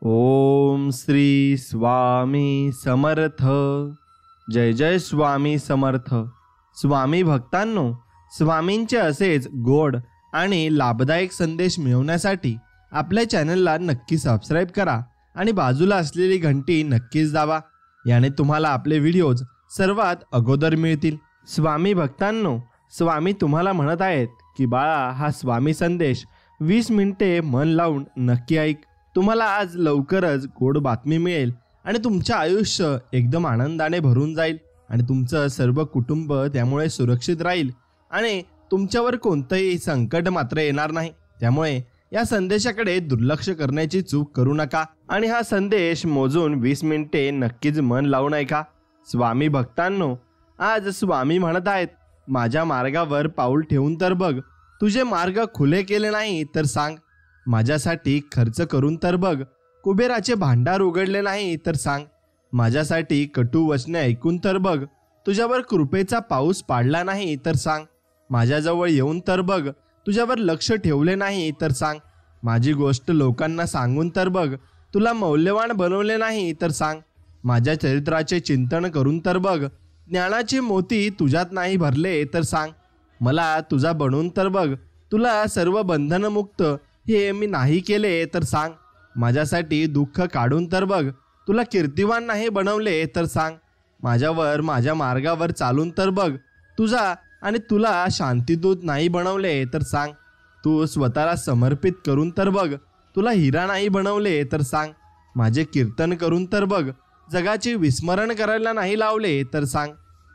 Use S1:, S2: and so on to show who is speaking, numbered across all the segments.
S1: ओम श्री स्वामी समर्थ. जय जय स्वामी समर्थ. स्वामी भक्तांनो, स्वामींचे असेच गोड आणि लाभदायक संदेश मिळवण्यासाठी आपल्या चॅनलला नक्की सबस्क्राईब करा आणि बाजूला असलेली घंटी नक्कीच दाबा. याने तुम्हाला आपले व्हिडिओज सर्वात अगोदर मिळतील. स्वामी भक्तांनो, स्वामी तुम्हाला म्हणत आहेत की बाळा, हा स्वामी संदेश 20 मिनिटे मन लावून नक्की ऐक. तुम्हाला आज लवकरच गोड बातमी मिळेल आणि तुमचे आयुष्य एकदम आनंदाने भरून जाईल आणि तुमचं सर्व कुटुंब त्यामुळे सुरक्षित राहील आणि तुमच्यावर कोणतंही संकट मात्र येणार नाही. त्यामुळे या संदेशाकडे दुर्लक्ष करण्याची चूक करू नका आणि हा संदेश मोजून 20 मिनिटे नक्कीच मन लावून ऐका. स्वामी भक्तांनो, आज स्वामी म्हणत आहेत, माझ्या मार्गावर पाऊल ठेवून तर बघ. तुझे मार्ग खुले केले नाही तर सांग. माझ्यासाठी खर्च करून तर बघ. कुबेराचे भांडार उघडले नाही तर सांग. माझ्यासाठी कटू वचने ऐकून तर बघ. तुझ्यावर कृपेचा पाऊस पाडला नाही तर सांग. माझ्याजवळ येऊन तर बघ. तुझ्यावर लक्ष ठेवले नाही तर सांग. माझी गोष्ट लोकांना सांगून तर बघ. तुला मौल्यवान बनवले नाही तर सांग. माझ्या चरित्राचे चिंतन करून तर बघ. ज्ञानाचे मोती तुझ्यात नाही भरले तर सांग. मला तुझा बनवून तर बघ. तुला सर्व बंधनमुक्त हे मी नाही केले तर सांग. माझ्यासाठी दुःख काढून तर बघ. तुला कीर्तिवान नाही बनवले तर सांग. माझ्या मार्गावर चालून तर बघ. तुझा आणि तुला शांतिदूत नाही बनवले तर सांग. तू स्वतःला समर्पित करून तर बघ. तुला हिरा नाही बनवले तर सांग. माझे कीर्तन करून तर बघ. जगाचे विस्मरण करायला नाही लावले तर सांग.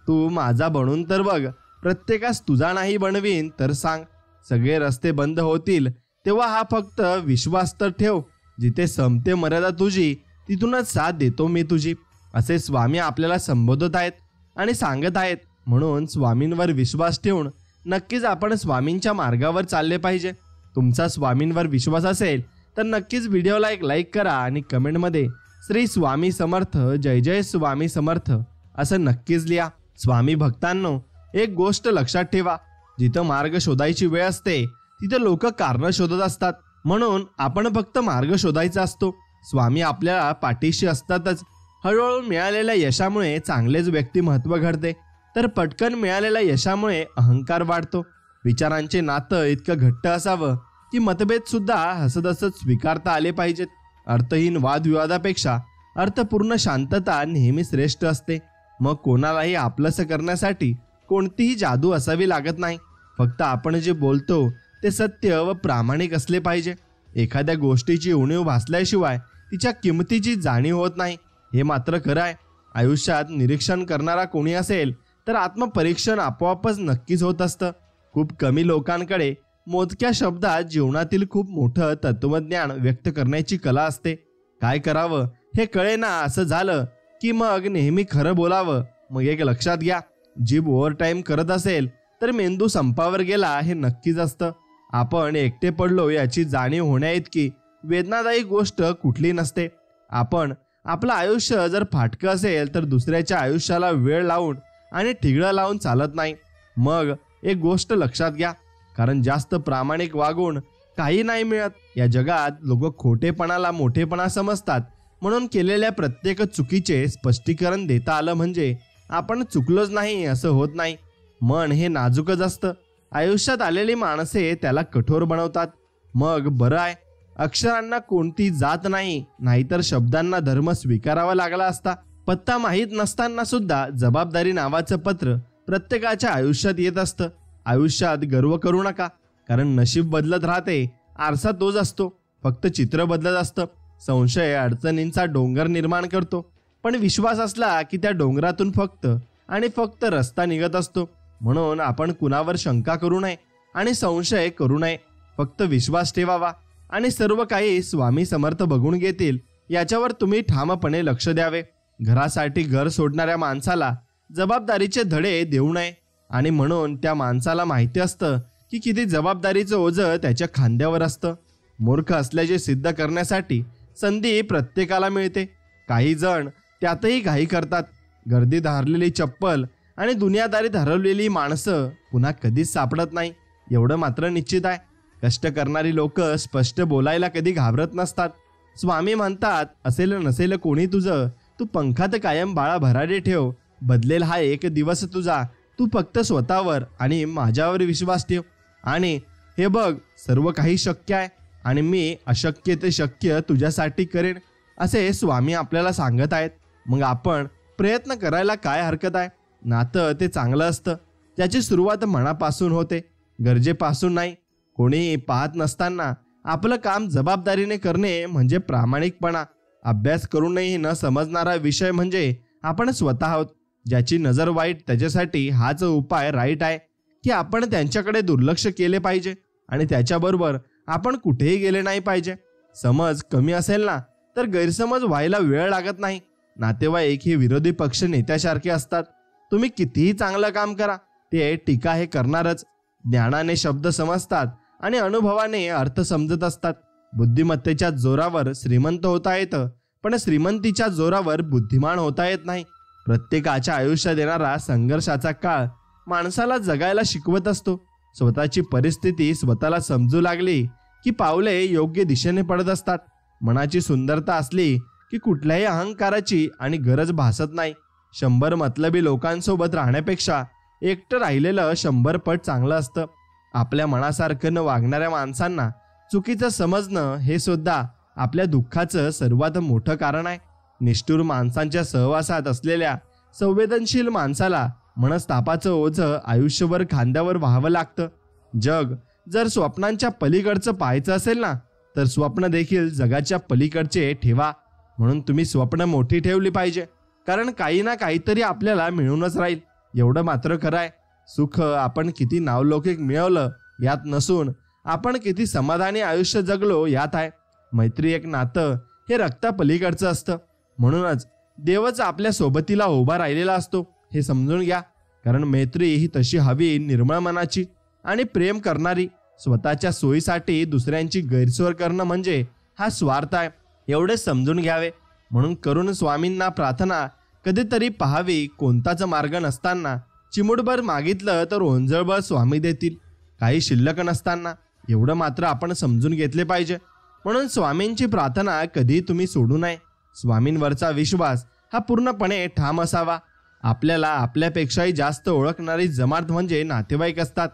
S1: तू माझा बनून तर बघ. प्रत्येकास तुझा नाही बनवीन तर सांग. सगळे रस्ते बंद होतील तेव्हा हा फक्त विश्वास तर ठेव. जिथे संपते मर्यादा तुझी, तिथूनच साथ देतो मी तुझी. असे स्वामी आपल्याला संबोधत आहेत आणि सांगत आहेत. म्हणून स्वामींवर विश्वास ठेवून नक्कीच आपण स्वामींच्या मार्गावर चालले पाहिजे. तुमचा स्वामींवर विश्वास असेल तर नक्कीच व्हिडिओला एक लाईक करा आणि कमेंटमध्ये श्री स्वामी समर्थ, जय जय स्वामी समर्थ असं नक्कीच लिहा. स्वामी भक्तांनो, एक गोष्ट लक्षात ठेवा, जिथं मार्ग शोधायची वेळ असते तिथे लोक कारण शोधत असतात. म्हणून आपण फक्त मार्ग शोधायचा असतो. स्वामी आपल्याला पाठीशी असतातच. हळूहळू मिळालेल्या यशामुळे चांगलेच व्यक्तिमत्व घडते, तर पटकन मिळालेल्या यशामुळे अहंकार वाढतो. विचारांचे नातं इतकं घट्ट असावं की मतभेद सुद्धा हसत हसत स्वीकारता आले पाहिजेत. अर्थहीन वादविवादापेक्षा अर्थपूर्ण शांतता नेहमी श्रेष्ठ असते. मग कोणालाही आपलंसं करण्यासाठी कोणतीही जादू असावी लागत नाही. फक्त आपण जे बोलतो ते सत्य व प्रामाणिक असले पाहिजे. एखाद्या गोष्टीची उणीव भासल्याशिवाय तिच्या किमतीची जाणीव होत नाही, हे मात्र खरं आहे. आयुष्यात निरीक्षण करणारा कोणी असेल तर आत्मपरीक्षण आपोआपच नक्कीच होत असतं. खूप कमी लोकांकडे मोजक्या शब्दात जीवनातील खूप मोठं तत्वज्ञान व्यक्त करण्याची कला असते. काय करावं हे कळेना असं झालं की मग नेहमी खरं बोलावं. मग एक लक्षात घ्या, जीभ ओव्हरटाईम करत असेल तर मेंदू संपावर गेला हे नक्कीच असतं. आपण एकटे पडलो याची जाणीव होण्याइतकी वेदनादायी गोष्ट कुठली नसते. आपण आपलं आयुष्य जर फाटकं असेल तर दुसऱ्याच्या आयुष्याला वेळ लावून आणि ठिगळं लावून चालत नाही. मग एक गोष्ट लक्षात घ्या, कारण जास्त प्रामाणिक वागून काही नाही मिळत. या जगात लोक खोटेपणाला मोठेपणा समजतात. म्हणून केलेल्या प्रत्येक चुकीचे स्पष्टीकरण देता आलं म्हणजे आपण चुकलोच नाही असं होत नाही. मन हे नाजूकच असतं. आयुष्यात आलेली माणसे त्याला कठोर बनवतात. मग बरं आहे, अक्षरांना कोणती जात नाही, नाहीतर शब्दांना धर्म स्वीकारावा लागला असता. पत्ता माहीत नसताना सुद्धा जबाबदारी नावाचं पत्र प्रत्येकाच्या आयुष्यात येत असतं. आयुष्यात गर्व करू नका, कारण नशीब बदलत राहते, आरसा तोच असतो. फक्त चित्र बदलत असतं. संशय अडचणींचा डोंगर निर्माण करतो, पण विश्वास असला की त्या डोंगरातून फक्त आणि फक्त रस्ता निघत असतो. म्हणून आपण कुणावर शंका करू नये आणि संशय करू नये. फक्त विश्वास ठेवावा आणि सर्व काही स्वामी समर्थ बघून घेतील याच्यावर तुम्ही ठामपणे लक्ष द्यावे. घरासाठी घर सोडणाऱ्या माणसाला जबाबदारीचे धडे देऊ नये आणि म्हणून त्या माणसाला माहिती असतं की किती जबाबदारीचं ओझं त्याच्या खांद्यावर असतं. मूर्ख असल्याचे सिद्ध करण्यासाठी संधी प्रत्येकाला मिळते. काही जण त्यातही घाई करतात. गर्दीत हरलेली चप्पल आणि दुनियादारीत हरवलेली माणसं पुन्हा कधीच सापडत नाही, एवढं मात्र निश्चित आहे. कष्ट करणारी लोक स्पष्ट बोलायला कधी घाबरत नसतात. स्वामी म्हणतात, असेल नसेल कोणी तुझं, तू पंखात कायम बाळा भराडे ठेव. बदलेल हा एक दिवस तुझा, तू फक्त स्वतःवर आणि माझ्यावर विश्वास ठेव. आणि हे बघ, सर्व काही शक्य आहे आणि मी अशक्य ते शक्य तुझ्यासाठी करेन, असे स्वामी आपल्याला सांगत आहेत. मग आपण प्रयत्न करायला काय हरकत आहे? नातं ते चांगलं असतं, त्याची सुरुवात मनापासून होते, गरजेपासून नाही. कोणीही पाहत नसताना आपलं काम जबाबदारीने करणे म्हणजे प्रामाणिकपणा. अभ्यास करूनही न समजणारा विषय म्हणजे आपण स्वतः आहोत. ज्याची नजर वाईट त्याच्यासाठी हाच उपाय राईट आहे की आपण त्यांच्याकडे दुर्लक्ष केले पाहिजे आणि त्याच्याबरोबर आपण कुठेही गेले नाही पाहिजे. समज कमी असेल ना तर गैरसमज व्हायला वेळ लागत नाही. नातेवाईक हे विरोधी पक्ष नेत्यासारखे असतात. तुम्ही कितीही चांगलं काम करा, ते टीका हे करणारच. ज्ञानाने शब्द समजतात आणि अनुभवाने अर्थ समजत असतात. बुद्धिमत्तेच्या जोरावर श्रीमंत होता येतं, पण श्रीमंतीच्या जोरावर बुद्धिमान होता येत नाही. प्रत्येकाच्या आयुष्यात येणारा संघर्षाचा काळ माणसाला जगायला शिकवत असतो. स्वतःची परिस्थिती स्वतःला समजू लागली की पावले योग्य दिशेने पडत असतात. मनाची सुंदरता असली की कुठल्याही अहंकाराची आणि गरज भासत नाही. 100 मतलबी लोकांसोबत राहण्यापेक्षा एकटं राहिलेलं 100 पट चांगलं असतं. आपल्या मनासारखं न वागणाऱ्या माणसांना चुकीचं समजणं हे सुद्धा आपल्या दुःखाचं सर्वात मोठं कारण आहे. निष्ठुर माणसांच्या सहवासात असलेल्या संवेदनशील माणसाला मनस्तापाचं ओझं आयुष्यभर खांद्यावर व्हावं लागतं. जग जर स्वप्नांच्या पलीकडचं पाहायचं असेल ना तर स्वप्न देखील जगाच्या पलीकडचे ठेवा. म्हणून तुम्ही स्वप्न मोठी ठेवली पाहिजे, कारण काही ना काहीतरी आपल्याला मिळूनच राहील. एवढं मात्र खरं आहे, सुख आपण किती नावलौकिक मिळवलं यात नसून आपण किती समाधानी आयुष्य जगलो यात आहे. मैत्री एक नातं हे रक्ता पलीकडचं असतं. म्हणूनच देवच आपल्या सोबतीला उभा राहिलेला असतो हे समजून घ्या. कारण मैत्री ही तशी हवी, निर्मळ मनाची आणि प्रेम करणारी. स्वतःच्या सोयीसाठी दुसऱ्यांची गैरसोय करणं म्हणजे हा स्वार्थ आहे, एवढे समजून घ्यावे. म्हणून करून स्वामींना प्रार्थना कधीतरी पाहावी. कोणताच मार्ग नसताना चिमुटभर मागितलं तर ओंजळभर स्वामी देतील. काही शिल्लक नसताना एवढं मात्र आपण समजून घेतले पाहिजे. म्हणून स्वामींची प्रार्थना कधी तुम्ही सोडू नये. स्वामींवरचा विश्वास हा पूर्णपणे ठाम असावा. आपल्याला आपल्यापेक्षाही जास्त ओळखणारी जमात म्हणजे नातेवाईक असतात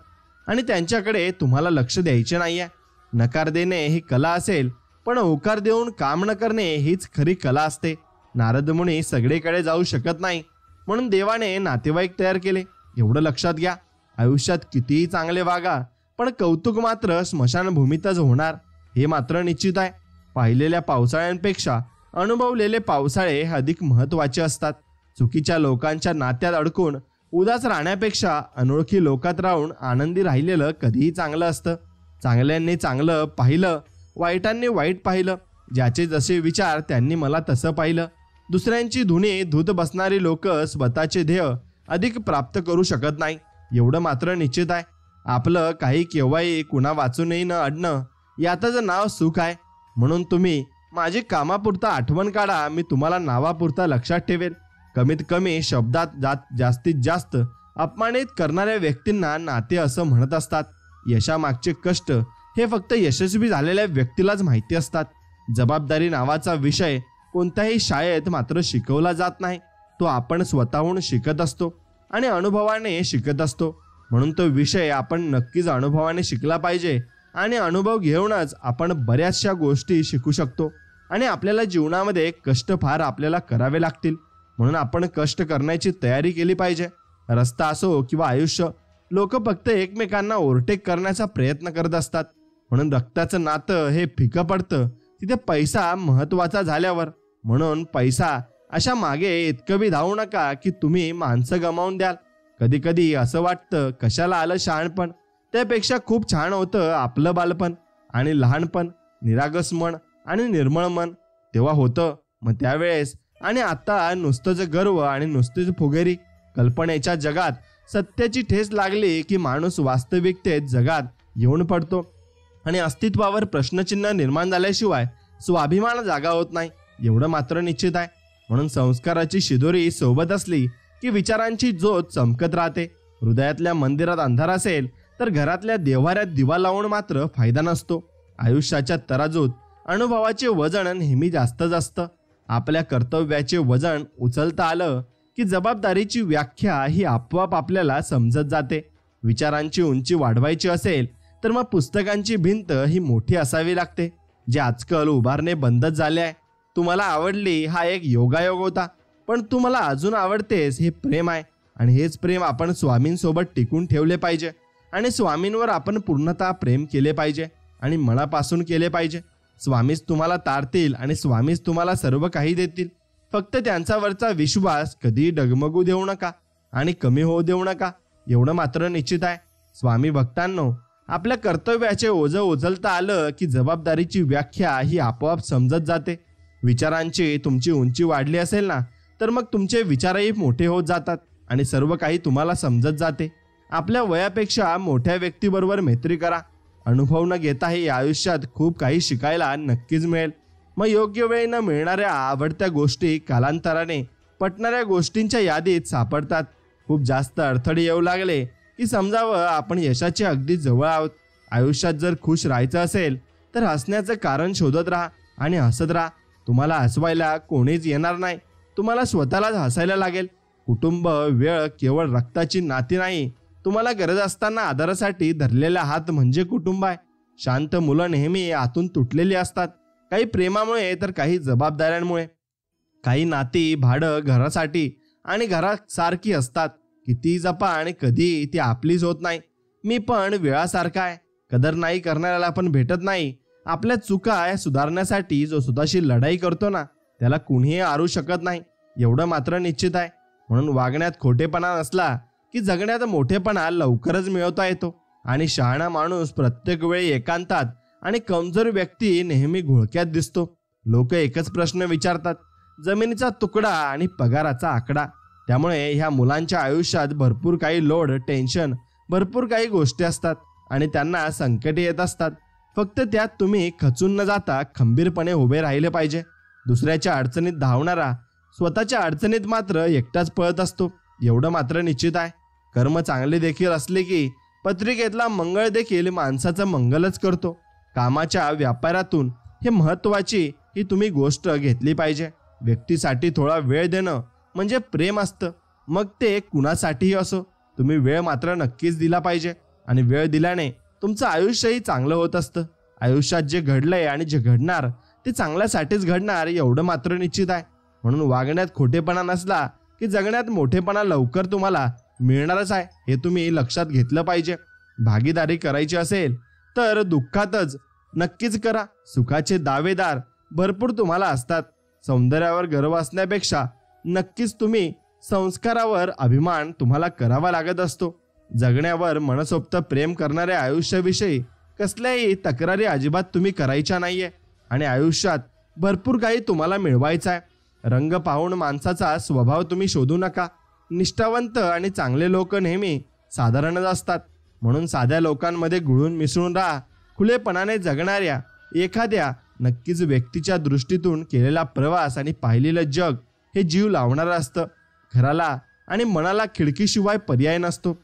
S1: आणि त्यांच्याकडे तुम्हाला लक्ष द्यायचे नाहीये. नकार देणे ही कला असेल, पण होकार देऊन काम न करणे हीच खरी कला असते. नारद मुनी सगळीकडे जाऊ शकत नाही, म्हणून देवाने नातेवाईक तयार केले. एवढं लक्षात घ्या. आयुष्यात कितीही चांगले वागा, पण कौतुक मात्र स्मशानभूमीतच होणार हे मात्र निश्चित आहे. पाहिलेल्या पावसाळ्यांपेक्षा अनुभवलेले पावसाळे अधिक महत्त्वाचे असतात. चुकीच्या लोकांच्या नात्यात अडकून उदास राहण्यापेक्षा अनोळखी लोकात राहून आनंदी राहिलेलं कधीही चांगलं असतं. चांगल्यांनी चांगलं पाहिलं, वाईटांनी वाईट पाहिलं. ज्याचे जसे विचार त्यांनी मला तसं पाहिलं. दुसऱ्यांची धुणी धूत बसणारी लोक स्वतःचे ध्येय अधिक प्राप्त करू शकत नाही, एवढं मात्र निश्चित आहे. आपलं काही केव्हाही कुणा वाचूनही न अडणं यातच नाव सुख आहे. म्हणून तुम्ही माझी कामापुरता आठवण काढा, मी तुम्हाला नावापुरता लक्षात ठेवेल. कमीत कमी शब्दात जास्तीत जास्त अपमानित करणाऱ्या व्यक्तींना नाते असं म्हणत असतात. यशामागचे कष्ट हे फक्त यशस्वी झालेल्या व्यक्तीलाच माहिती असतात. जबाबदारी नावाचा विषय कोणत्याही शाळेत मात्र शिकवला जात नाही. तो आपण स्वतःहून शिकत असतो आणि अनुभवाने शिकत असतो. म्हणून तो विषय आपण नक्कीच अनुभवाने शिकला पाहिजे आणि अनुभव घेऊनच आपण बऱ्याचशा गोष्टी शिकू शकतो. आणि आपल्याला जीवनामध्ये कष्ट फार आपल्याला करावे लागतील, म्हणून आपण कष्ट करण्याची तयारी केली पाहिजे. रस्ता असो किंवा आयुष्य, लोक फक्त एकमेकांना ओव्हरटेक करण्याचा प्रयत्न करत असतात. म्हणून रक्ताचं नातं हे फिकं पडतं तिथे पैसा महत्त्वाचा झाल्यावर. म्हणून पैसा अशा मागे इतकं बी धावू नका की तुम्ही माणसं गमावून द्याल. कधी कधी असं वाटतं कशाला आलं शहाणपण, त्यापेक्षा खूप छान होतं आपलं बालपण आणि लहानपण. निरागस मन आणि निर्मळ मन तेव्हा होतं. मग त्यावेळेस आणि आता नुसतंच गर्व आणि नुसतीच फुगेरी. कल्पनेच्या जगात सत्याची ठेस लागली की माणूस वास्तविकतेत जगात येऊन पडतो आणि अस्तित्वावर प्रश्नचिन्ह निर्माण झाल्याशिवाय स्वाभिमान जागा होत नाही, एवढं मात्र निश्चित आहे. म्हणून संस्काराची शिदोरी सोबत असली की विचारांची ज्योत चमकत राहते. हृदयातल्या मंदिरात अंधार असेल तर घरातल्या देव्हाऱ्यात दिवा लावून मात्र फायदा नसतो. आयुष्याच्या तराजूत अनुभवाचे वजन नेहमी जास्तच असतं. आपल्या कर्तव्याचे वजन उचलता आलं की जबाबदारीची व्याख्या ही आपोआप आपल्याला समजत जाते. विचारांची उंची वाढवायची असेल तर मग पुस्तकांची भिंत ही मोठी असावी लागते, जे आजकाल उभारणे बंदच झाले आहे. तुम्हाला आवडली हा एक योगायोग होता, पण तुम्हाला अजून आवडतेस हे प्रेम आहे. आणि हेच प्रेम आपण स्वामींसोबत टिकून ठेवले पाहिजे. आणि स्वामींवर आपण पूर्णतः प्रेम केले पाहिजे आणि मनापासून केले पाहिजे. स्वामीच तुम्हाला तारतील आणि स्वामीच तुम्हाला सर्व काही देतील. फक्त त्यांच्यावरचा विश्वास कधी डगमगू देऊ नका आणि कमी होऊ देऊ नका, एवढं मात्र निश्चित आहे. स्वामी भक्तांनो, आपल्या कर्तव्याचे ओझं उचलता आलं की जबाबदारीची व्याख्या ही आपोआप समजत जाते. विचारांची तुमची उंची वाढली असेल ना, तर मग तुमचे विचारही मोठे होत जातात आणि सर्व काही तुम्हाला समजत जाते. आपल्या वयापेक्षा मोठ्या व्यक्तीबरोबर मैत्री करा. अनुभव न घेताही आयुष्यात खूप काही शिकायला नक्कीच मिळेल. मग योग्य वेळेनं मिळणाऱ्या आवडत्या गोष्टी कालांतराने पटणाऱ्या गोष्टींच्या यादीत सापडतात. खूप जास्त अडथळे येऊ लागले की समजावं आपण यशाच्या अगदी जवळ आहोत. आयुष्यात जर खुश राहायचं असेल तर हसण्याचं कारण शोधत राहा आणि हसत राहा. तुम्हाला हसवायला कोणीच येणार नाही, तुम्हाला स्वतःलाच हसायला लागेल. कुटुंब, वेळ केवळ रक्ताची नाती नाही, तुम्हाला गरज असताना आधारासाठी धरलेला हात म्हणजे कुटुंब आहे. शांत मुलं नेहमी आतून तुटलेली असतात, काही प्रेमामुळे तर काही जबाबदाऱ्यांमुळे. काही नाती भाडं घरासाठी आणि घरासारखी असतात. किती जपा आणि कधी ती आपलीच होत नाही. मी पण वेळासारखा आहे, कदर नाही करणाऱ्याला पण भेटत नाही. आपल्या चुका सुधारण्यासाठी जो स्वतःशी लढाई करतो ना, त्याला कुणीही आरू शकत नाही, एवढं मात्र निश्चित आहे. म्हणून वागण्यात खोटेपणा नसला की जगण्यात मोठेपणा लवकरच मिळवता येतो. आणि शहाणा माणूस प्रत्येक वेळी एकांतात आणि कमजोर व्यक्ती नेहमी घोळक्यात दिसतो. लोक एकच प्रश्न विचारतात, जमिनीचा तुकडा आणि पगाराचा आकडा. त्यामुळे ह्या मुलांच्या आयुष्यात भरपूर काही लोड, टेन्शन, भरपूर काही गोष्टी असतात आणि त्यांना संकटे येत असतात. फक्त त्यात तुम्ही खचून न जाता खंबीरपणे उभे राहिले पाहिजे. दुसऱ्याच्या अडचणीत धावणारा स्वतःच्या अडचणीत मात्र एकटाच पळत असतो, एवढं मात्र निश्चित आहे. कर्म चांगले देखील असले की पत्रिकेतला मंगळ देखील माणसाचं मंगलच करतो. कामाच्या व्यापारातून हे महत्त्वाची ही तुम्ही गोष्ट घेतली पाहिजे. व्यक्तीसाठी थोडा वेळ देणं म्हणजे प्रेम असतं, मग ते कुणासाठीही असो. तुम्ही वेळ मात्र नक्कीच दिला पाहिजे आणि वेळ दिल्याने तुमचं आयुष्यही चांगलं होत असतं. आयुष्यात जे घडलंय आणि जे घडणार ते चांगल्यासाठीच घडणार, एवढं मात्र निश्चित आहे. म्हणून वागण्यात खोटेपणा नसला की जगण्यात मोठेपणा लवकर तुम्हाला मिळणारच आहे, हे तुम्ही लक्षात घेतलं पाहिजे. भागीदारी करायची असेल तर दुःखातच नक्कीच करा. सुखाचे दावेदार भरपूर तुम्हाला असतात. सौंदर्यावर गर्व असण्यापेक्षा नक्कीच तुम्ही संस्कारावर अभिमान तुम्हाला करावा लागत असतो. जगण्यावर मनसोक्त प्रेम करणाऱ्या आयुष्याविषयी कसल्याही तक्रारी अजिबात तुम्ही करायच्या नाहीये आणि आयुष्यात भरपूर काही तुम्हाला मिळवायचं आहे. रंग पाहून माणसाचा स्वभाव तुम्ही शोधू नका. निष्ठावंत आणि चांगले लोक नेहमी साधारणच असतात, म्हणून साध्या लोकांमध्ये घुळून मिसळून राहा. खुलेपणाने जगणाऱ्या एखाद्या नक्कीच व्यक्तीच्या दृष्टीतून केलेला प्रवास आणि पाहिलेलं जग हे जीव लावणारं असतं. घराला आणि मनाला खिडकीशिवाय पर्याय नसतो.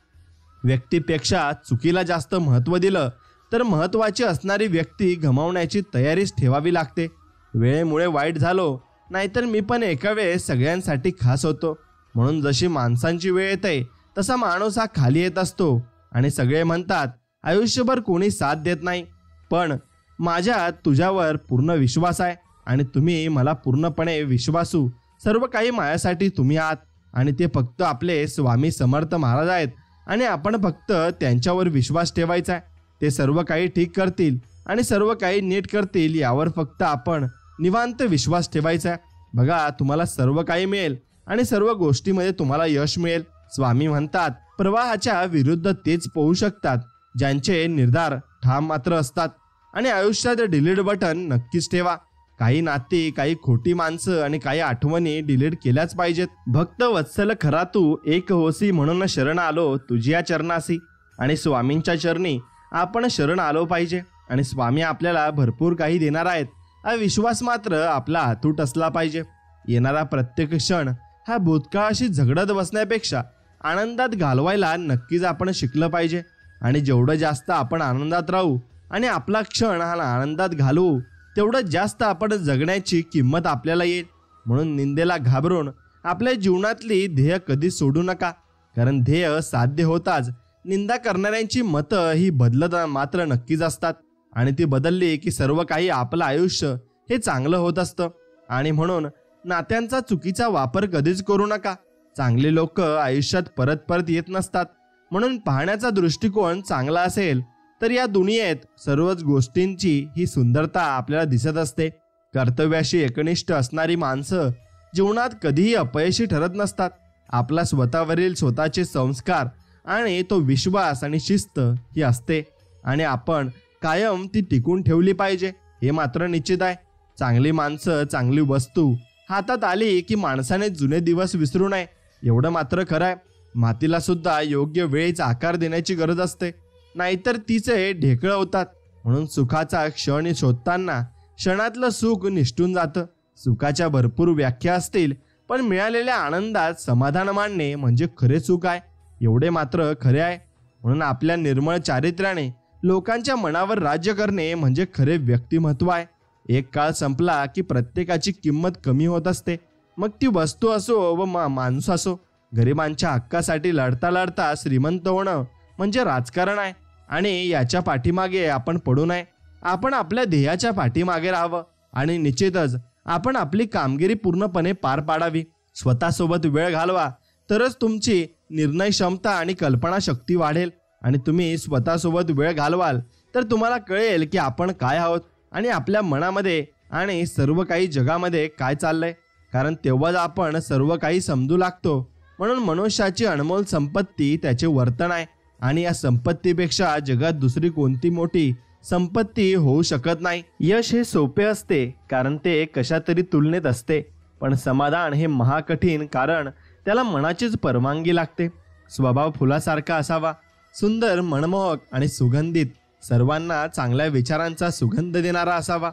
S1: व्यक्तीपेक्षा चुकीला जास्त महत्त्व दिलं तर महत्त्वाची असणारी व्यक्ती गमावण्याची तयारीच ठेवावी लागते. वेळेमुळे वाईट झालो, नाहीतर मी पण एका वेळेस सगळ्यांसाठी खास होतो. म्हणून जशी माणसांची वेळ येते तसा माणूस हा खाली येत असतो. आणि सगळे म्हणतात आयुष्यभर कोणी साथ देत नाही, पण माझ्या तुझ्यावर पूर्ण विश्वास आहे आणि तुम्ही मला पूर्णपणे विश्वासू. सर्व काही माझ्यासाठी तुम्ही आहात आणि ते फक्त आपले स्वामी समर्थ महाराज आहेत आणि आपण फक्त त्यांच्यावर विश्वास ठेवायचा आहे. ते सर्व काही ठीक करतील आणि सर्व काही नीट करतील, यावर फक्त आपण निवांत विश्वास ठेवायचा आहे. बघा, तुम्हाला सर्व काही मिळेल आणि सर्व गोष्टीमध्ये तुम्हाला यश मिळेल. स्वामी म्हणतात प्रवाहाच्या विरुद्ध तेच पोहू शकतात ज्यांचे निर्धार ठाम मात्र असतात. आणि आयुष्यात डिलीट बटन नक्कीच ठेवा. काही नाती, काही खोटी माणसं आणि काही आठवणी डिलीट केल्याच पाहिजेत. भक्त वत्सल खरा तू एक होसी, म्हणून शरण आलो तुझ्या चरणासी. आणि स्वामींच्या चरणी आपण शरण आलो पाहिजे आणि स्वामी आपल्याला भरपूर काही देणार आहेत, हा विश्वास मात्र आपला अतूट असला पाहिजे. येणारा प्रत्येक क्षण हा भूतकाळाशी झगडत बसण्यापेक्षा आनंदात घालवायला नक्कीच आपण शिकलं पाहिजे. आणि जेवढं जास्त आपण आनंदात राहू आणि आपला क्षण हा आनंदात घालवू तेवढं जास्त आपण जगण्याची किंमत आपल्याला येईल. म्हणून निंदेला घाबरून आपल्या जीवनातली ध्येय कधी सोडू नका, कारण ध्येय साध्य होताच निंदा करणाऱ्यांची मतं ही बदलत मात्र नक्कीच असतात, आणि ती बदलली की सर्व काही आपलं आयुष्य हे चांगलं होत असतं. आणि म्हणून नात्यांचा चुकीचा वापर कधीच करू नका. चांगले लोक आयुष्यात परत परत येत नसतात. म्हणून पाहण्याचा दृष्टिकोन चांगला असेल तर या दुनियेत सर्वच गोष्टींची ही सुंदरता आपल्याला दिसत असते. कर्तव्याशी एकनिष्ठ असणारी माणसं जीवनात कधीही अपयशी ठरत नसतात. आपला स्वतःचे संस्कार आणि तो विश्वास आणि शिस्त ही असते, आणि आपण कायम ती टिकून ठेवली पाहिजे हे मात्र निश्चित आहे. चांगली माणसं, चांगली वस्तू हातात आली की माणसाने जुने दिवस विसरू नये एवढं मात्र खरं आहे. मातीला सुद्धा योग्य वेळेच आकार देण्याची गरज असते, नाहीतर तिचे ढेकळं होतात. म्हणून सुखाचा क्षण शोधताना क्षणातलं सुख निष्ठून जातं. सुखाच्या भरपूर व्याख्या असतील, पण मिळालेल्या आनंदात समाधान मानणे म्हणजे खरे सुख आहे एवढे मात्र खरे आहे. म्हणून आपल्या निर्मळ चारित्र्याने लोकांच्या मनावर राज्य करणे म्हणजे खरे व्यक्तिमत्व आहे. एक काळ संपला की प्रत्येकाची किंमत कमी होत असते, मग ती वस्तू असो व माणूस असो. गरिबांच्या हक्कासाठी लढता लढता श्रीमंत होणं म्हणजे राजकारण आहे, आणि याच्या पाठीमागे आपण पडू नये. आपण आपल्या ध्येयाच्या पाठीमागे राहावं, आणि निश्चितच आपण आपली कामगिरी पूर्णपणे पार पाडावी. स्वतःसोबत वेळ घालवा, तरच तुमची निर्णय क्षमता आणि कल्पना शक्ती वाढेल. आणि तुम्ही स्वतःसोबत वेळ घालवाल तर तुम्हाला कळेल की आपण काय आहोत आणि आपल्या मनामध्ये आणि सर्व काही जगामध्ये काय चाललंय, कारण तेव्हाच आपण सर्व काही समजू लागतो. म्हणून मनुष्याची अनमोल संपत्ती त्याचे वर्तन आहे, आणि या संपत्तीपेक्षा जगात दुसरी कोणती मोठी संपत्ती होऊ शकत नाही. यश हे सोपे असते कारण ते कशा तरी तुलनेत असते, पण समाधान हे महाकठीण कारण त्याला मनाचीच परवानगी लागते. स्वभाव फुलासारखा असावा, सुंदर, मनमोहक आणि सुगंधित, सर्वांना चांगल्या विचारांचा सुगंध देणारा असावा.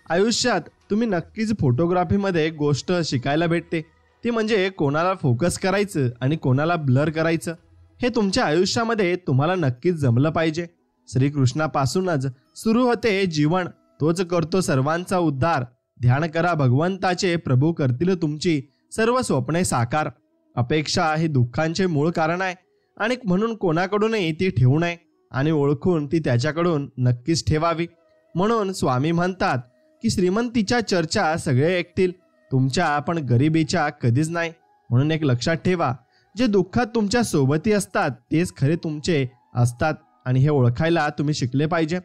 S1: आयुष्यात तुम्ही नक्कीच फोटोग्राफीमध्ये गोष्ट शिकायला भेटते, ती म्हणजे कोणाला फोकस करायचं आणि कोणाला ब्लर करायचं हे तुमच्या आयुष्यामध्ये तुम्हाला नक्कीच जमलं पाहिजे. श्रीकृष्णापासूनच सुरू होते जीवन, तोच करतो सर्वांचा उद्धार. ध्यान करा भगवंताचे, प्रभू करतील तुमची सर्व स्वप्ने साकार. अपेक्षा ही दुःखांचे मूळ कारण आहे, आणि म्हणून कोणाकडूनही ती ठेवू नये, आणि ओळखून ती त्याच्याकडून नक्कीच ठेवावी. म्हणून स्वामी म्हणतात की श्रीमंतीच्या चर्चा सगळे ऐकतील, तुमच्या पण गरिबीच्या कधीच नाही. म्हणून एक लक्षात ठेवा, जे दुःखात तुमच्या सोबती असतात तेच खरे तुमचे असतात, आणि हे ओळखायला तुम्ही शिकले पाहिजे,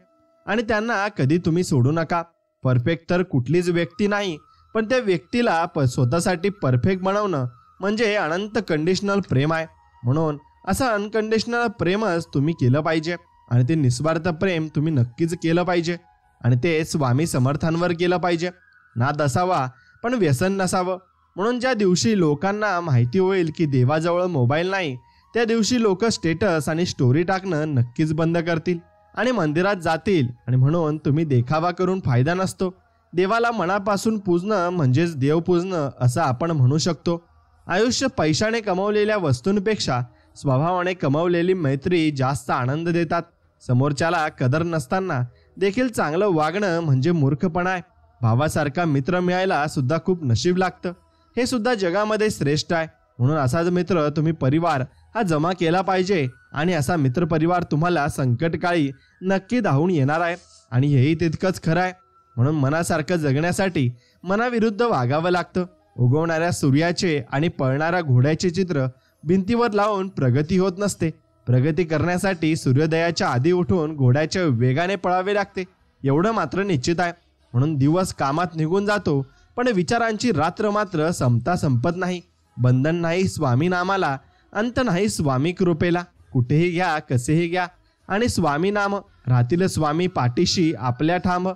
S1: आणि त्यांना कधी तुम्ही सोडू नका. परफेक्ट तर कुठलीच व्यक्ती नाही, पण त्या व्यक्तीला स्वतःसाठी परफेक्ट बनवणं म्हणजे अनंत कंडिशनल प्रेम आहे. म्हणून असं अनकंडिशनल प्रेमच तुम्ही केलं पाहिजे, आणि ते निस्वार्थ प्रेम तुम्ही नक्कीच केलं पाहिजे, आणि ते स्वामी समर्थांवर केलं पाहिजे. नाद असावा पण व्यसन नसावं. म्हणून ज्या दिवशी लोकांना माहिती होईल की देवाजवळ मोबाईल नाही, त्या दिवशी लोक स्टेटस आणि स्टोरी टाकणं नक्कीच बंद करतील आणि मंदिरात जातील. आणि म्हणून तुम्ही देखावा करून फायदा नसतो. देवाला मनापासून पूजणं म्हणजेच देव पूजणं असं आपण म्हणू शकतो. आयुष्य पैशाने कमवलेल्या वस्तूंपेक्षा स्वभावाने कमवलेली मैत्री जास्त आनंद देतात. समोरच्याला कदर नसताना देखील चांगलं वागणं म्हणजे मूर्खपणा आहे. भावासारखा मित्र मिळायला सुद्धा खूप नशीब लागतं, हे सुद्धा जगामध्ये श्रेष्ठ आहे. म्हणून असाच मित्र तुम्ही परिवार हा जमा केला पाहिजे, आणि असा मित्रपरिवार तुम्हाला संकटकाळी नक्की धावून येणार आहे, आणि हेही तितकंच खरं आहे. म्हणून मनासारखं जगण्यासाठी मनाविरुद्ध वागावं लागतं. उगवणाऱ्या सूर्याचे आणि पळणाऱ्या घोड्याचे चित्र भिंतीवर लावून प्रगती होत नसते. प्रगती करण्यासाठी सूर्योदयाच्या आधी उठून घोड्याच्या वेगाने पळावे लागते एवढं मात्र निश्चित आहे. म्हणून दिवस कामात निघून जातो, पण विचारांची रात्र मात्र संपत नाही. बंधन नाही स्वामी नामाला, अंत नाही स्वामी कृपेला. कुठेही घ्या, कसेही घ्या, आणि स्वामी नाम राहतील स्वामी पाठीशी आपल्या ठाम.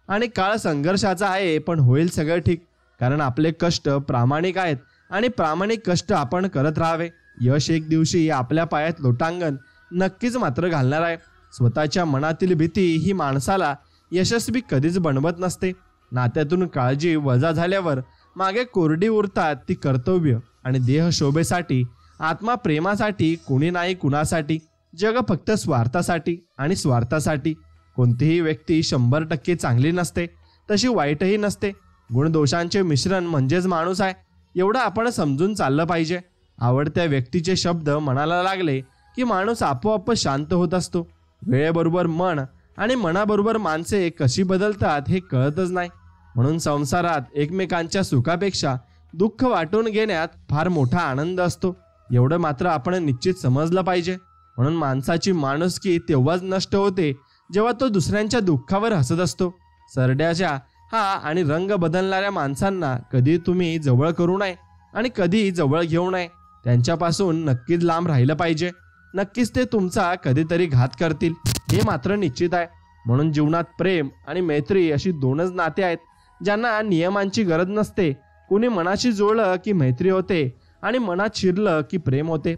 S1: आणि काळ संघर्षाचा आहे, पण होईल सगळं ठीक, कारण आपले कष्ट प्रामाणिक आहेत, आणि प्रामाणिक कष्ट आपण करत राहावे. यश एक दिवशी आपल्या पायात लोटांगण नक्कीच मात्र घालणार आहे. स्वतःच्या मनातील भीती ही माणसाला यशस्वी कधीच बनवत नसते. नात्यातून काळजी वजा झाल्यावर मागे कोरडी उरतात ती कर्तव्य आणि देह शोभेसाठी, आत्मा प्रेमासाठी, कुणी नाही कुणासाठी, जग फक्त स्वार्थासाठी आणि स्वार्थासाठी. कोणतीही व्यक्ती 100% चांगली नसते, तशी वाईटही नसते. गुणदोषांचे मिश्रण म्हणजेच माणूस आहे, एवढं आपण समजून चाललं पाहिजे. आवडत्या व्यक्तीचे शब्द मनाला लागले की माणूस आपोआप शांत होत असतो. वेळेबरोबर मन आणि मनाबरोबर माणसे कशी बदलतात हे कळतच नाही. म्हणून संसारात एकमेकांच्या सुखापेक्षा दुःख वाटून घेण्यात फार मोठा आनंद असतो, एवढं मात्र आपण निश्चित समजलं पाहिजे. म्हणून माणसाची माणुसकी तेव्हाच नष्ट होते जेव्हा तो दुसऱ्यांच्या दुःखावर हसत असतो. सरड्याच्या आणि रंग बदलणाऱ्या माणसांना कधी तुम्ही जवळ करू नये आणि कधी जवळ घेऊ नये. त्यांच्यापासून नक्कीच लांब राहिलं पाहिजे. नक्कीच ते तुमचा कधीतरी घात करतील, हे मात्र निश्चित आहे. म्हणून जीवनात प्रेम आणि मैत्री अशी दोनच नाते आहेत ज्यांना नियमांची गरज नसते. कुणी मनाशी जुळलं की मैत्री होते आणि मनात शिरलं की प्रेम होते.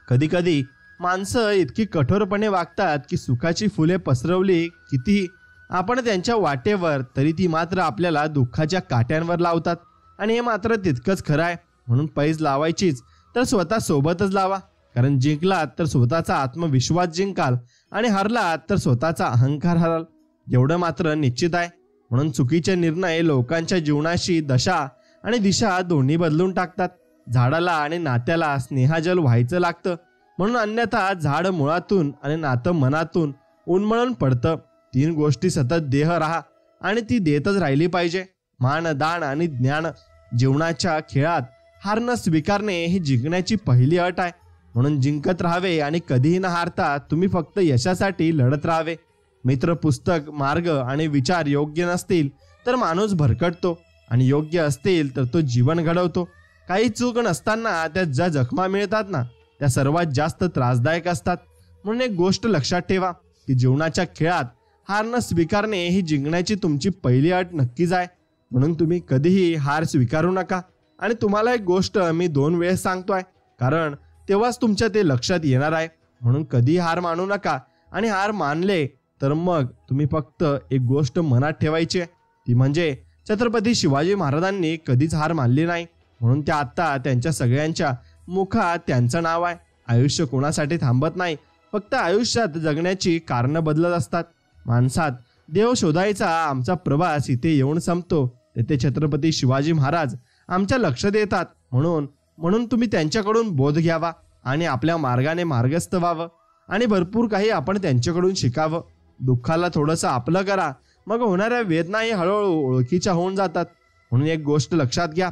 S1: कधी कधी माणसं इतकी कठोरपणे वागतात की सुखाची फुले पसरवली कितीही आपण त्यांच्या वाटेवर तरी ती मात्र आपल्याला दुःखाच्या काट्यांवर लावतात. आणि हे मात्र तितकंच खरं आहे. म्हणून पैज लावायचीच तर स्वतः सोबतच लावा, कारण जिंकलात तर स्वतःचा आत्मविश्वास जिंकाल आणि हरलात तर स्वतःचा अहंकार हराल, एवढं मात्र निश्चित आहे. म्हणून चुकीचे निर्णय लोकांच्या जीवनाशी दशा आणि दिशा दोन्ही बदलून टाकतात. झाडाला आणि नात्याला स्नेहाजल व्हायचं लागतं, म्हणून अन्यथा झाड मुळातून आणि नातं मनातून उन्मळून पडतं. 3 गोष्टी सतत देह राहा आणि ती देतच राहिली पाहिजे. मान, दान आणि ज्ञान. जीवनाच्या खेळात हार न स्वीकारणे ही जिंकण्याची पहिली अट आहे. म्हणून जिंकत राहावे आणि कधीही न हारता तुम्ही फक्त यशासाठी लढत राहावे. मित्र, पुस्तक, मार्ग आणि विचार योग्य नसतील तर माणूस भरकटतो आणि योग्य असतील तर तो जीवन घडवतो. काही चूक नसताना त्या ज्या जखमा मिळतात ना त्या सर्वात जास्त त्रासदायक असतात. म्हणून एक गोष्ट लक्षात ठेवा की जीवनाच्या खेळात हार न स्वीकारणे ही जिंकण्याची तुमची पहिली अट नक्कीच आहे. म्हणून तुम्ही कधीही हार स्वीकारू नका. आणि तुम्हाला एक गोष्ट मी 2 वेळेस सांगतोय, कारण तेव्हाच तुमच्या ते लक्षात येणार आहे. म्हणून कधी हार मानू नका. आणि हार मानले तर मग तुम्ही फक्त एक गोष्ट मनात ठेवायची, ती म्हणजे छत्रपती शिवाजी महाराजांनी कधीच हार मानली नाही. म्हणून त्या आत्ता त्यांच्या सगळ्यांच्या मुखात त्यांचं नाव आहे. आयुष्य कोणासाठी थांबत नाही, फक्त आयुष्यात जगण्याची कारणं बदलत असतात. माणसात देव शोधायचा आमचा प्रवास इथे येऊन संपतो. तेथे छत्रपती शिवाजी महाराज आमच्या लक्षात येतात. म्हणून तुम्ही त्यांच्याकडून बोध घ्यावा आणि आपल्या मार्गाने मार्गस्थ व्हावं आणि भरपूर काही आपण त्यांच्याकडून शिकावं. दुःखाला थोडंसं आपलं करा, मग होणाऱ्या वेदनाही हळूहळू ओळखीच्या होऊन जातात. म्हणून एक गोष्ट लक्षात घ्या,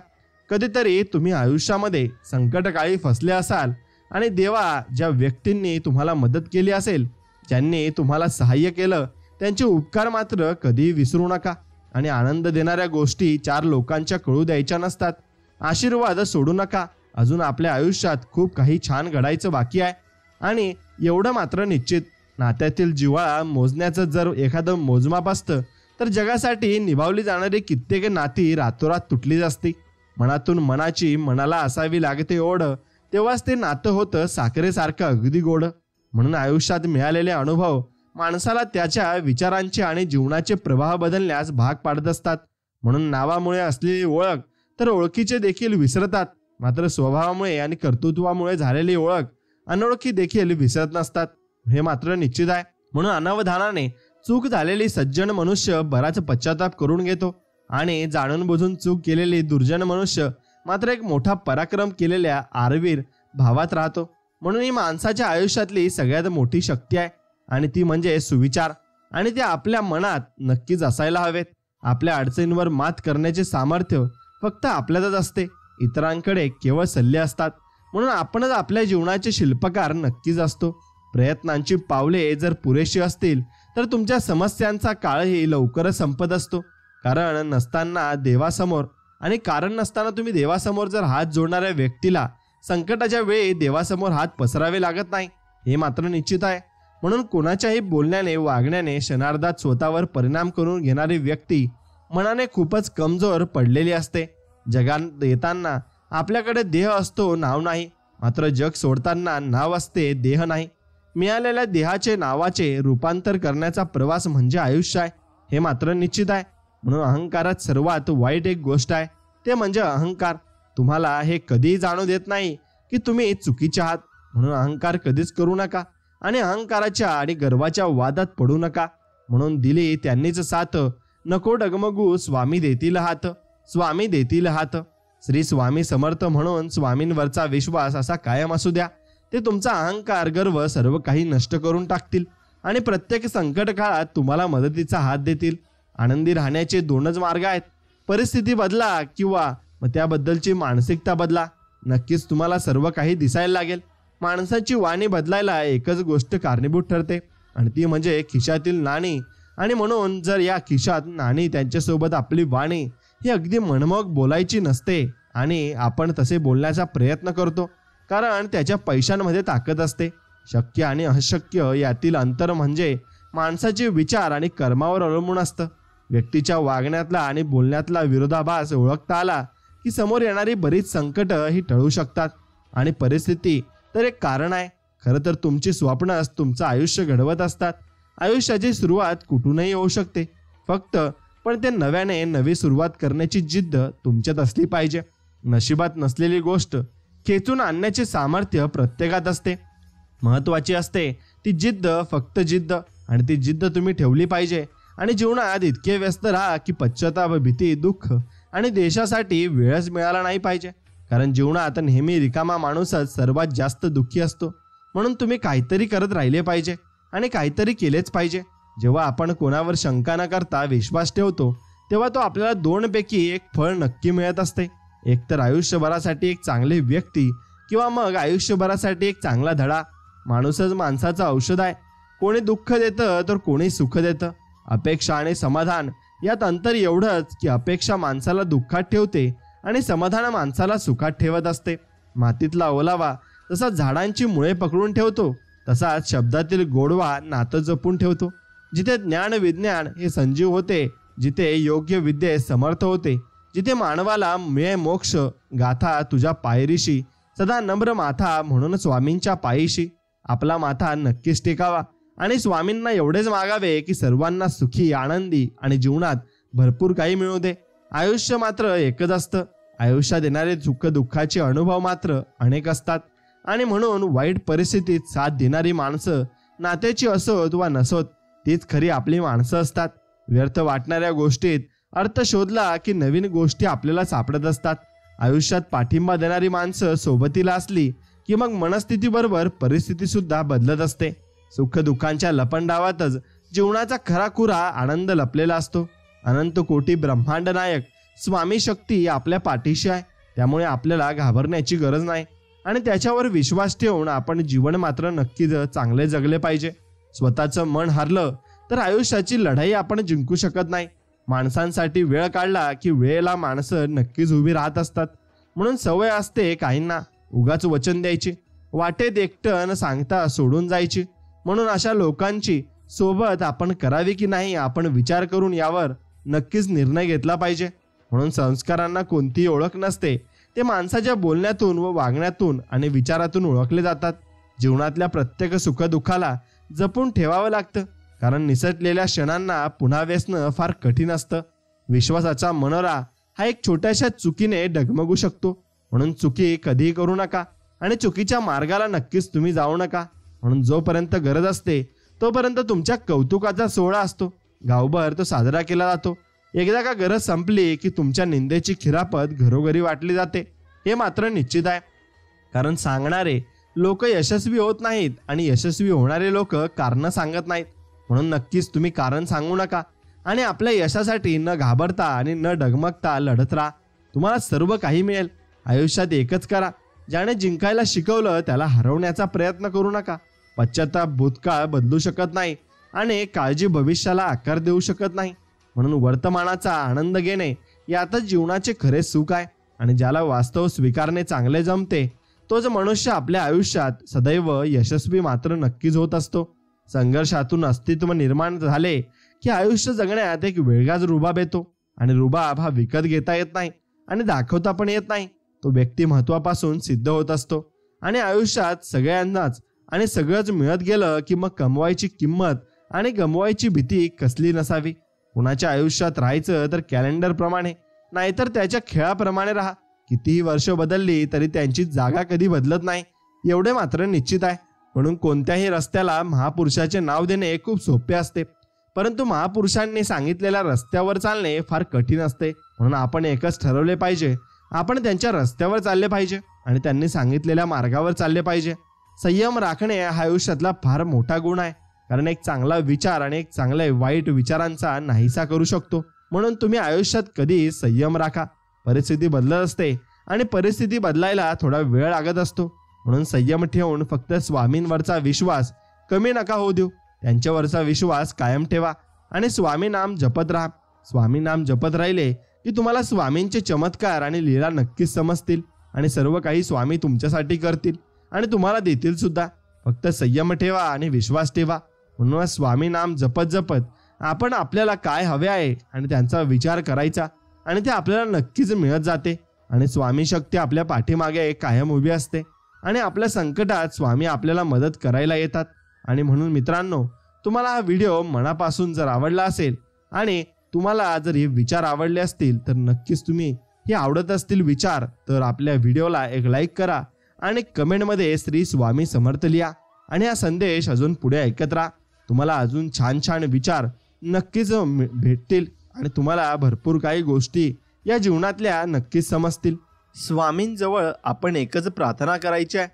S1: कधीतरी तुम्ही आयुष्यामध्ये संकटकाळी फसले असाल आणि देवा ज्या व्यक्तींनी तुम्हाला मदत केली असेल, ज्यांनी तुम्हाला सहाय्य केलं, त्यांचे उपकार मात्र कधीही विसरू नका. आणि आनंद देणाऱ्या गोष्टी 4 लोकांच्या कळू द्यायच्या नसतात. आशीर्वाद सोडू नका. अजून आपल्या आयुष्यात खूप काही छान घडायचं बाकी आहे. आणि एवढं मात्र निश्चित, नात्यातील जिव्हाळा मोजण्याचं जर एखादं मोजमाप असतं तर जगासाठी निभावली जाणारी कित्येक नाती रातोरात तुटलीच असती. मनातून मनाची मनाला असावी लागते ओढ, तेव्हाच ते नातं होतं साखरेसारखं अगदी गोड. म्हणून आयुष्यात मिळालेले अनुभव माणसाला त्याच्या विचारांचे आणि जीवनाचे प्रवाह बदलण्यास भाग पाडत असतात. म्हणून नावामुळे असलेली ओळख तर ओळखीचे देखील विसरतात, मात्र स्वभावामुळे आणि कर्तृत्वामुळे झालेली ओळख अनोळखी देखील विसरत नसतात, हे मात्र निश्चित आहे. म्हणून अनावधानाने चूक झालेली सज्जन मनुष्य बराच पश्चाताप करून घेतो आणि जाणून बुजून चूक केलेली दुर्जन मनुष्य मात्र एक मोठा पराक्रम केलेल्या आरवीर भावात राहतो. म्हणून ही माणसाच्या आयुष्यातली सगळ्यात मोठी शक्ती आहे आणि ती म्हणजे सुविचार. आणि ते आपल्या मनात नक्कीच असायला हवेत. आपल्या अडचणींवर मात करण्याचे सामर्थ्य फक्त आपल्यातच असते, इतरांकडे केवळ सल्ले असतात. म्हणून आपणच आपल्या जीवनाचे शिल्पकार नक्कीच असतो. प्रयत्नांची पावले जर पुरेशी असतील तर तुमच्या समस्यांचा काळही लवकरच संपत असतो. कारण नसताना देवासमोर आणि कारण नसताना तुम्ही देवासमोर जर हात जोडणाऱ्या व्यक्तीला संकटाच्या वेळी देवासमोर हात पसरावे लागत नाही, हे मात्र निश्चित आहे. म्हणून कोणाच्याही बोलण्याने वागण्याने क्षणार्धात स्वतःवर परिणाम करून घेणारी व्यक्ती मनाने खूपच कमजोर पडलेली असते. जगात येताना आपल्याकडे देह असतो, नाव नाही, मात्र जग सोडताना नाव असते, देह नाही. मिळालेल्या देहाचे नावाचे रूपांतर करण्याचा प्रवास म्हणजे आयुष्य आहे, हे मात्र निश्चित आहे. म्हणून अहंकारात सर्वात वाईट एक गोष्ट आहे, ते म्हणजे अहंकार. तुम्हाला हे कधीही जाणू देत नाही की तुम्ही चुकीचे आहात. म्हणून अहंकार कधीच करू नका आणि अहंकाराच्या आणि गर्वाच्या वादात पडू नका. म्हणून दिली त्यांनीच साथ नको डगमगू, स्वामी देतील हात, स्वामी देतील हात. श्री स्वामी समर्थ म्हणून स्वामींवरचा विश्वास असा कायम असू द्या. ते तुमचा अहंकार, गर्व सर्व काही नष्ट करून टाकतील आणि प्रत्येक संकट काळात तुम्हाला मदतीचा हात देतील. आनंदी राहण्याचे दोनच मार्ग आहेत. परिस्थिती बदला किंवा त्याबद्दलची मानसिकता बदला. नक्कीच तुम्हाला सर्व काही दिसायला लागेल. माणसाची वाणी बदलायला एकच गोष्ट कारणीभूत ठरते आणि ती म्हणजे खिशातील नाणी. आणि म्हणून जर या खिशात नाणी त्यांच्यासोबत आपली वाणी ही अगदी मनमोहक बोलायची नसते आणि आपण तसे बोलण्याचा प्रयत्न करतो, कारण त्याच्या पैशांमध्ये ताकद असते. शक्य आणि अशक्य यातील अंतर म्हणजे माणसाचे विचार आणि कर्मावर अवलंबून असतं. व्यक्तीच्या वागण्यातला आणि बोलण्यातला विरोधाभास ओळखता आला की समोर येणारी बरीच संकट ही टळू शकतात. आणि परिस्थिती तर एक कारण आहे. खरं तर तुमची स्वप्नच तुमचं आयुष्य घडवत असतात. आयुष्याची सुरुवात कुठूनही होऊ शकते, पण ते नव्याने नवी सुरुवात करण्याची जिद्द तुमच्यात असली पाहिजे. नशिबात नसलेली गोष्ट खेचून आणण्याचे सामर्थ्य प्रत्येकात असते. महत्त्वाची असते ती जिद्द, फक्त जिद्द. आणि ती जिद्द तुम्ही ठेवली पाहिजे. आणि जीवनात इतके व्यस्त राहा की पश्चाताप, भीती, दुःख आणि देशासाठी वेळच मिळाला नाही पाहिजे. कारण जीवनात नेहमी रिकामा माणूसच सर्वात जास्त दुःखी असतो. म्हणून तुम्ही काहीतरी करत राहिले पाहिजे आणि काहीतरी केलेच पाहिजे. जेव्हा आपण कोणावर शंका न करता विश्वास ठेवतो तेव्हा तो आपल्याला दोनपैकी एक फळ नक्की मिळत असते. एक तर आयुष्यभरासाठी एक चांगली व्यक्ती किंवा मग आयुष्यभरासाठी एक चांगला धडा. माणूसच माणसाचं औषध आहे. कोणी दुःख देतं तर कोणी सुख देतं. अपेक्षा आणि समाधान यात अंतर एवढंच की अपेक्षा माणसाला दुःखात ठेवते आणि समाधान माणसाला सुखात ठेवत असते. मातीतला ओलावा जसा झाडांची मुळे पकडून ठेवतो, तसाच शब्दातील गोडवा नातं जपून ठेवतो. जिथे ज्ञान विज्ञान हे संजीव होते, जिथे योग्य विद्ये समर्थ होते, जिथे मानवाला मिळे मोक्ष गाथा तुझ्या पायरीशी, सदा नम्र माथा म्हणून स्वामींच्या पायीशी आपला माथा नक्कीच टेकावा आणि स्वामींना एवढेच मागावे की सर्वांना सुखी, आनंदी आणि जीवनात भरपूर काही मिळू दे. आयुष्य मात्र एकच असतं. आयुष्यात येणारे सुख दुःखाचे अनुभव मात्र अनेक असतात आणि म्हणून वाईट परिस्थितीत साथ देणारी माणसं, नात्याची असोत वा नसोत, तीच खरी आपली माणसं असतात. व्यर्थ वाटणाऱ्या गोष्टीत अर्थ शोधला की नवीन गोष्टी आपल्याला सापडत असतात. आयुष्यात पाठिंबा देणारी माणसं सोबतीला असली की मग मनस्थितीबरोबर परिस्थिती सुद्धा बदलत असते. सुख दुःखांच्या लपंडावातच जीवनाचा खराखुरा आनंद लपलेला असतो. अनंत कोटी ब्रह्मांड नायक स्वामी शक्ती आपल्या पाठीशी आहे. त्यामुळे आपल्याला घाबरण्याची गरज नाही आणि त्याच्यावर विश्वास ठेवून आपण जीवन मात्र नक्कीच चांगले जगले पाहिजे. स्वतःचं मन हारलं तर आयुष्याची लढाई आपण जिंकू शकत नाही. माणसांसाठी वेळ काढला की वेळेला माणसं नक्कीच उभी राहत असतात. म्हणून सवय असते काहींना उगाच वचन द्यायची, वाटेत एकटं न सांगता सोडून जायची. म्हणून अशा लोकांची सोबत आपण करावी की नाही आपण विचार करून यावर नक्कीच निर्णय घेतला पाहिजे. म्हणून संस्कारांना कोणतीही ओळख नसते. ते माणसाच्या बोलण्यातून व वागण्यातून आणि विचारातून ओळखले जातात. जीवनातल्या प्रत्येक सुखदुःखाला जपून ठेवावं लागतं, कारण निसटलेल्या क्षणांना पुन्हा वेचणं फार कठीण असतं. विश्वासाचा मनोरा हा एक छोट्याशा चुकीने डगमगू शकतो. म्हणून चुकी कधीही करू नका आणि चुकीच्या मार्गाला नक्कीच तुम्ही जाऊ नका. म्हणून जोपर्यंत गरज असते तोपर्यंत तुमच्या कौतुकाचा सोहळा असतो. गावभर तो साजरा केला जातो. एकदा का गरज संपली की तुमच्या निंदेची खिरापत घरोघरी वाटली जाते. हे मात्र निश्चित आहे, कारण सांगणारे लोक यशस्वी होत नाहीत आणि यशस्वी होणारे लोक कारण सांगत नाहीत. म्हणून नक्कीच तुम्ही कारण सांगू नका आणि आपल्या यशासाठी न घाबरता आणि न डगमगता लढत राहा. तुम्हाला सर्व काही मिळेल. आयुष्यात एकच करा, ज्याने जिंकायला शिकवलं त्याला हरवण्याचा प्रयत्न करू नका. पश्चाताप भूतकाळ बदलू शकत नाही आणि काळजी भविष्याला आकार देऊ शकत नाही. म्हणून वर्तमानाचा आनंद घेणे यातच जीवनाचे खरे सुख आहे. आणि ज्याला वास्तव स्वीकारणे चांगले जमते तोच मनुष्य आपल्या आयुष्यात सदैव यशस्वी मात्र नक्कीच होत असतो. संघर्षातून अस्तित्व निर्माण झाले की आयुष्य जगण्यात एक वेगळाच रुबाब येतो. आणि रुबाब हा विकत घेता येत नाही आणि दाखवता पण येत नाही. तो व्यक्तिमत्वापासून सिद्ध होत असतो. आणि आयुष्यात सगळ्यांनाच आणि सगळंच मिळत गेलं की मग कमवायची किंमत आणि गमवायची भीती कसली नसावी. कुणाच्या आयुष्यात राहायचं तर कॅलेंडर प्रमाणे, नाहीतर त्याच्या खेळाप्रमाणे राहा. कितीही वर्ष बदलली तरी त्यांची जागा कधी बदलत नाही, एवढे मात्र निश्चित आहे. म्हणून कोणत्याही रस्त्याला महापुरुषाचे नाव देणे खूप सोपे असते, परंतु महापुरुषांनी सांगितलेल्या रस्त्यावर चालणे फार कठीण असते. म्हणून आपण एकच ठरवले पाहिजे, आपण त्यांच्या रस्त्यावर चालले पाहिजे आणि त्यांनी सांगितलेल्या मार्गावर चालले पाहिजे. संयम राखणे हा आयुष्यातला फार मोठा गुण आहे, कारण एक चांगला विचार आणि एक चांगल्या वाईट विचारांचा नाहीसा करू शकतो. म्हणून तुम्ही आयुष्यात कधी संयम राखा. परिस्थिती बदलत असते आणि परिस्थिती बदलायला थोडा वेळ लागत असतो. म्हणून संयम ठेवून फक्त स्वामींवरचा विश्वास कमी नका होऊ देऊ. त्यांच्यावरचा विश्वास कायम ठेवा आणि स्वामी नाम जपत राहा. स्वामी नाम जपत राहिले की तुम्हाला स्वामींचे चमत्कार आणि लीला नक्कीच समजतील आणि सर्व काही स्वामी तुमच्यासाठी करतील आणि तुम्हाला देतील सुद्धा. फक्त संयम ठेवा आणि विश्वास ठेवा. म्हणून स्वामी नाम जपत जपत आपण आपल्याला काय हवे आहे आणि त्यांचा विचार करायचा आणि ते आपल्याला नक्कीच मिळत जाते. आणि स्वामी शक्ती आपल्या पाठीमागे कायम उभी असते आणि आपल्या संकटात स्वामी आपल्याला मदत करायला येतात. आणि म्हणून मित्रांनो, तुम्हाला हा व्हिडिओ मनापासून जर आवडला असेल आणि तुम्हाला जर हे विचार आवडले असतील तर नक्कीच तुम्ही हे आवडत असतील विचार तर आपल्या व्हिडिओला एक लाईक करा आणि कमेंटमध्ये श्री स्वामी समर्थ लिहा आणि हा संदेश अजून पुढे ऐकत राहा. तुम्हाला अजून छान छान विचार नक्कीच भेटतील आणि तुम्हाला भरपूर काही गोष्टी या जीवनातल्या नक्कीच समजतील. स्वामींजवळ आपण एकच प्रार्थना करायची आहे,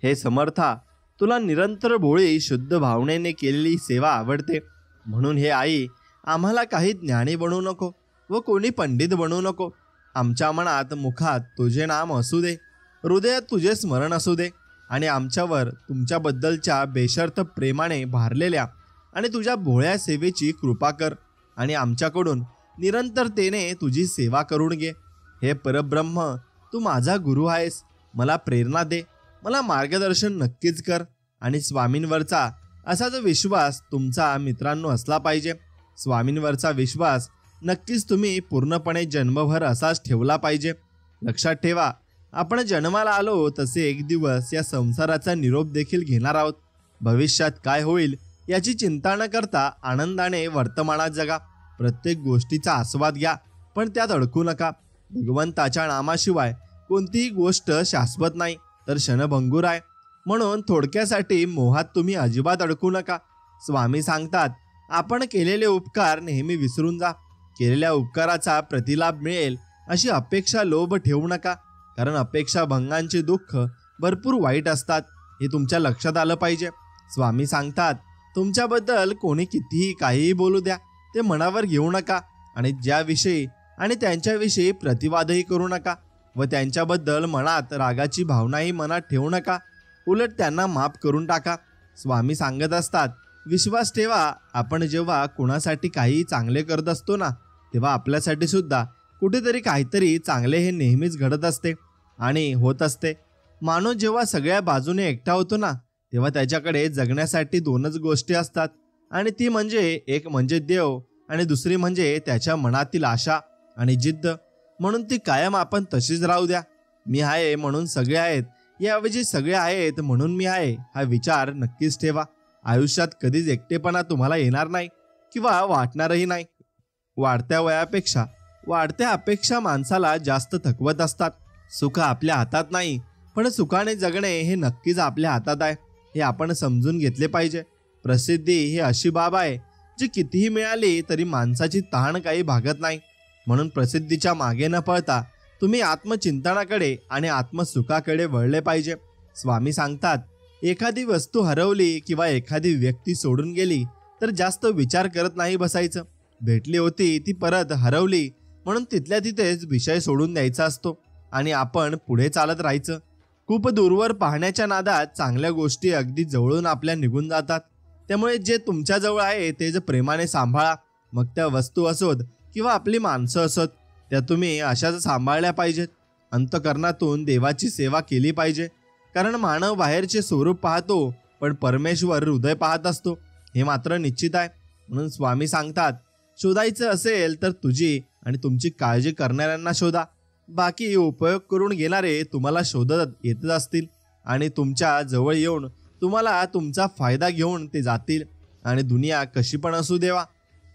S1: हे समर्था, तुला निरंतर भोळी शुद्ध भावनेने केलेली सेवा आवडते. म्हणून हे आई, आम्हाला काही ज्ञानी बनवू नको व कोणी पंडित बनवू नको. आमच्या मनात मुखात तुझे नाम असू दे, हृदयात तुझे स्मरण असू दे आणि आमच्यावर तुमच्याबद्दलच्या बेशर्त प्रेमाने भारलेल्या आणि तुझ्या भोळ्या सेवेची कृपा कर आणि आमच्याकडून निरंतरतेने तुझी सेवा करून घे. हे परब्रह्म, तू माझा गुरु आहेस. मला प्रेरणा दे, मला मार्गदर्शन नक्कीच कर. आणि स्वामींवरचा असाच विश्वास तुमचा मित्रांनो असला पाहिजे. स्वामींवरचा विश्वास नक्कीच तुम्ही पूर्णपणे जन्मभर असाच ठेवला पाहिजे. लक्षात ठेवा, आपण जन्माला आलो तसे एक दिवस या संसाराचा निरोप देखील घेणार आहोत. भविष्यात काय होईल याची चिंता न करता आनंदाने वर्तमानात जगा. प्रत्येक गोष्टीचा आस्वाद घ्या, पण त्यात अडकू नका. भगवंताच्या नामाशिवाय कोणतीही गोष्ट शाश्वत नाही तर क्षणभंगूर आहे. म्हणून थोडक्यासाठी मोहात तुम्ही अजिबात अडकू नका. स्वामी सांगतात, आपण केलेले उपकार नेहमी विसरून जा. केलेल्या उपकाराचा प्रतिलाभ मिळेल अशी अपेक्षा लोभ ठेवू नका, कारण अपेक्षा भंगांचे दुःख भरपूर वाईट असतात. हे तुमच्या लक्षात आलं पाहिजे. स्वामी सांगतात, तुमच्याबद्दल कोणी कितीही काहीही बोलू द्या, ते मनावर घेऊ नका आणि ज्याविषयी आणि त्यांच्याविषयी प्रतिवादही करू नका व त्यांच्याबद्दल मनात रागाची भावनाही मनात ठेवू नका. उलट त्यांना माफ करून टाका. स्वामी सांगत असतात, विश्वास ठेवा, आपण जेव्हा कोणासाठी काही चांगले करत असतो ना, तेव्हा आपल्यासाठी सुद्धा कुठेतरी काहीतरी चांगले हे नेहमीच घडत असते आणि होत असते. माणूस जेव्हा सगळ्या बाजूने एकटा होतो ना, तेव्हा त्याच्याकडे जगण्यासाठी दोनच गोष्टी असतात आणि ती म्हणजे एक म्हणजे देव आणि दुसरी म्हणजे त्याच्या मनातील आशा आणि जिद्द. म्हणून ती कायम आपण तशीच राहू द्या. मी आहे म्हणून सगळे आहेत, याऐवजी सगळे आहेत म्हणून मी आहे हा विचार नक्कीच ठेवा. आयुष्यात कधीच एकटेपणा तुम्हाला येणार नाही किंवा वाटणारही नाही. वाढत्या वयापेक्षा वाढत्या अपेक्षा माणसाला जास्त थकवत असतात. सुख आपल्या हातात नाही, पण सुखाने जगणे हे नक्कीच आपल्या हातात आहे, हे आपण समजून घेतले पाहिजे. प्रसिद्धी ही अशी बाब आहे जी कितीही मिळाली तरी माणसाची तहान काही भागत नाही. म्हणून प्रसिद्धीच्या मागे न पळता तुम्ही आत्मचिंतनाकडे आणि आत्मसुखाकडे वळले पाहिजे. स्वामी सांगतात, एखादी वस्तू हरवली किंवा एखादी व्यक्ती सोडून गेली तर जास्त विचार करत नाही बसायचं. भेटली होती ती परत हरवली म्हणून तिथल्या तिथेच विषय सोडून द्यायचा असतो आणि आपण पुढे चालत राहायचं. खूप दूरवर पाहण्याच्या नादात चांगल्या गोष्टी अगदी जवळून आपल्या निघून जातात. त्यामुळे जे तुमच्याजवळ आहे ते जे प्रेमाने सांभाळा. मग त्या वस्तू असोत किंवा आपली माणसं असोत, त्या तुम्ही अशाच सांभाळल्या पाहिजेत. अंतःकरणातून देवाची सेवा केली पाहिजे, कारण मानव बाहेरचे स्वरूप पाहतो पण परमेश्वर हृदय पाहत असतो, हे मात्र निश्चित आहे. म्हणून स्वामी सांगतात, शोधायचं असेल तर तुझी आणि तुमची काळजी करणाऱ्यांना शोधा. बाकी उपयोग करून घेणारे तुम्हाला शोधत येतच असतील आणि तुमच्या जवळ येऊन तुम्हाला तुमचा फायदा घेऊन ते जातील. आणि दुनिया कशी पण असू देवा,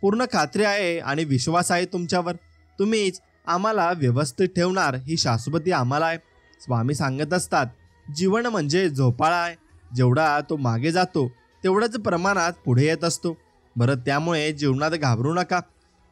S1: पूर्ण खात्री आहे आणि विश्वास आहे तुमच्यावर. तुम्हीच आम्हाला व्यवस्थित ठेवणार ही शाश्वती आम्हाला आहे. स्वामी सांगत असतात, जीवन म्हणजे झोपाळा आहे. जेवढा तो मागे जातो तेवढाच प्रमाणात पुढे येत असतो. बरं, त्यामुळे जीवनात घाबरू नका.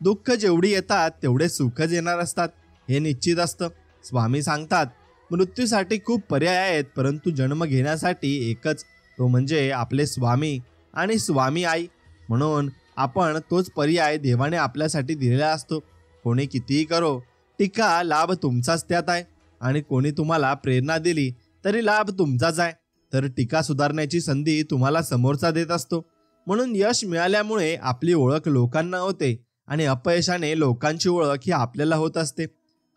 S1: दुःख जेवढी येतात तेवढे सुखच येणार असतात, हे निश्चित असतं. स्वामी सांगतात, मृत्यूसाठी खूप पर्याय आहेत, परंतु जन्म घेण्यासाठी एकच, तो म्हणजे आपले स्वामी आणि स्वामी आई. म्हणून आपण तोच पर्याय देवाने आपल्यासाठी दिलेला असतो. कोणी कितीही करो, टीका लाभ तुमचाच त्यात आहे. आणि कोणी तुम्हाला प्रेरणा दिली तरी लाभ तुमचाच आहे. तर टीका सुधारण्याची संधी तुम्हाला समोरचा देत असतो. म्हणून यश मिळाल्यामुळे आपली ओळख लोकांना होते आणि अपयशाने लोकांची ओळख ही आपल्याला होत असते.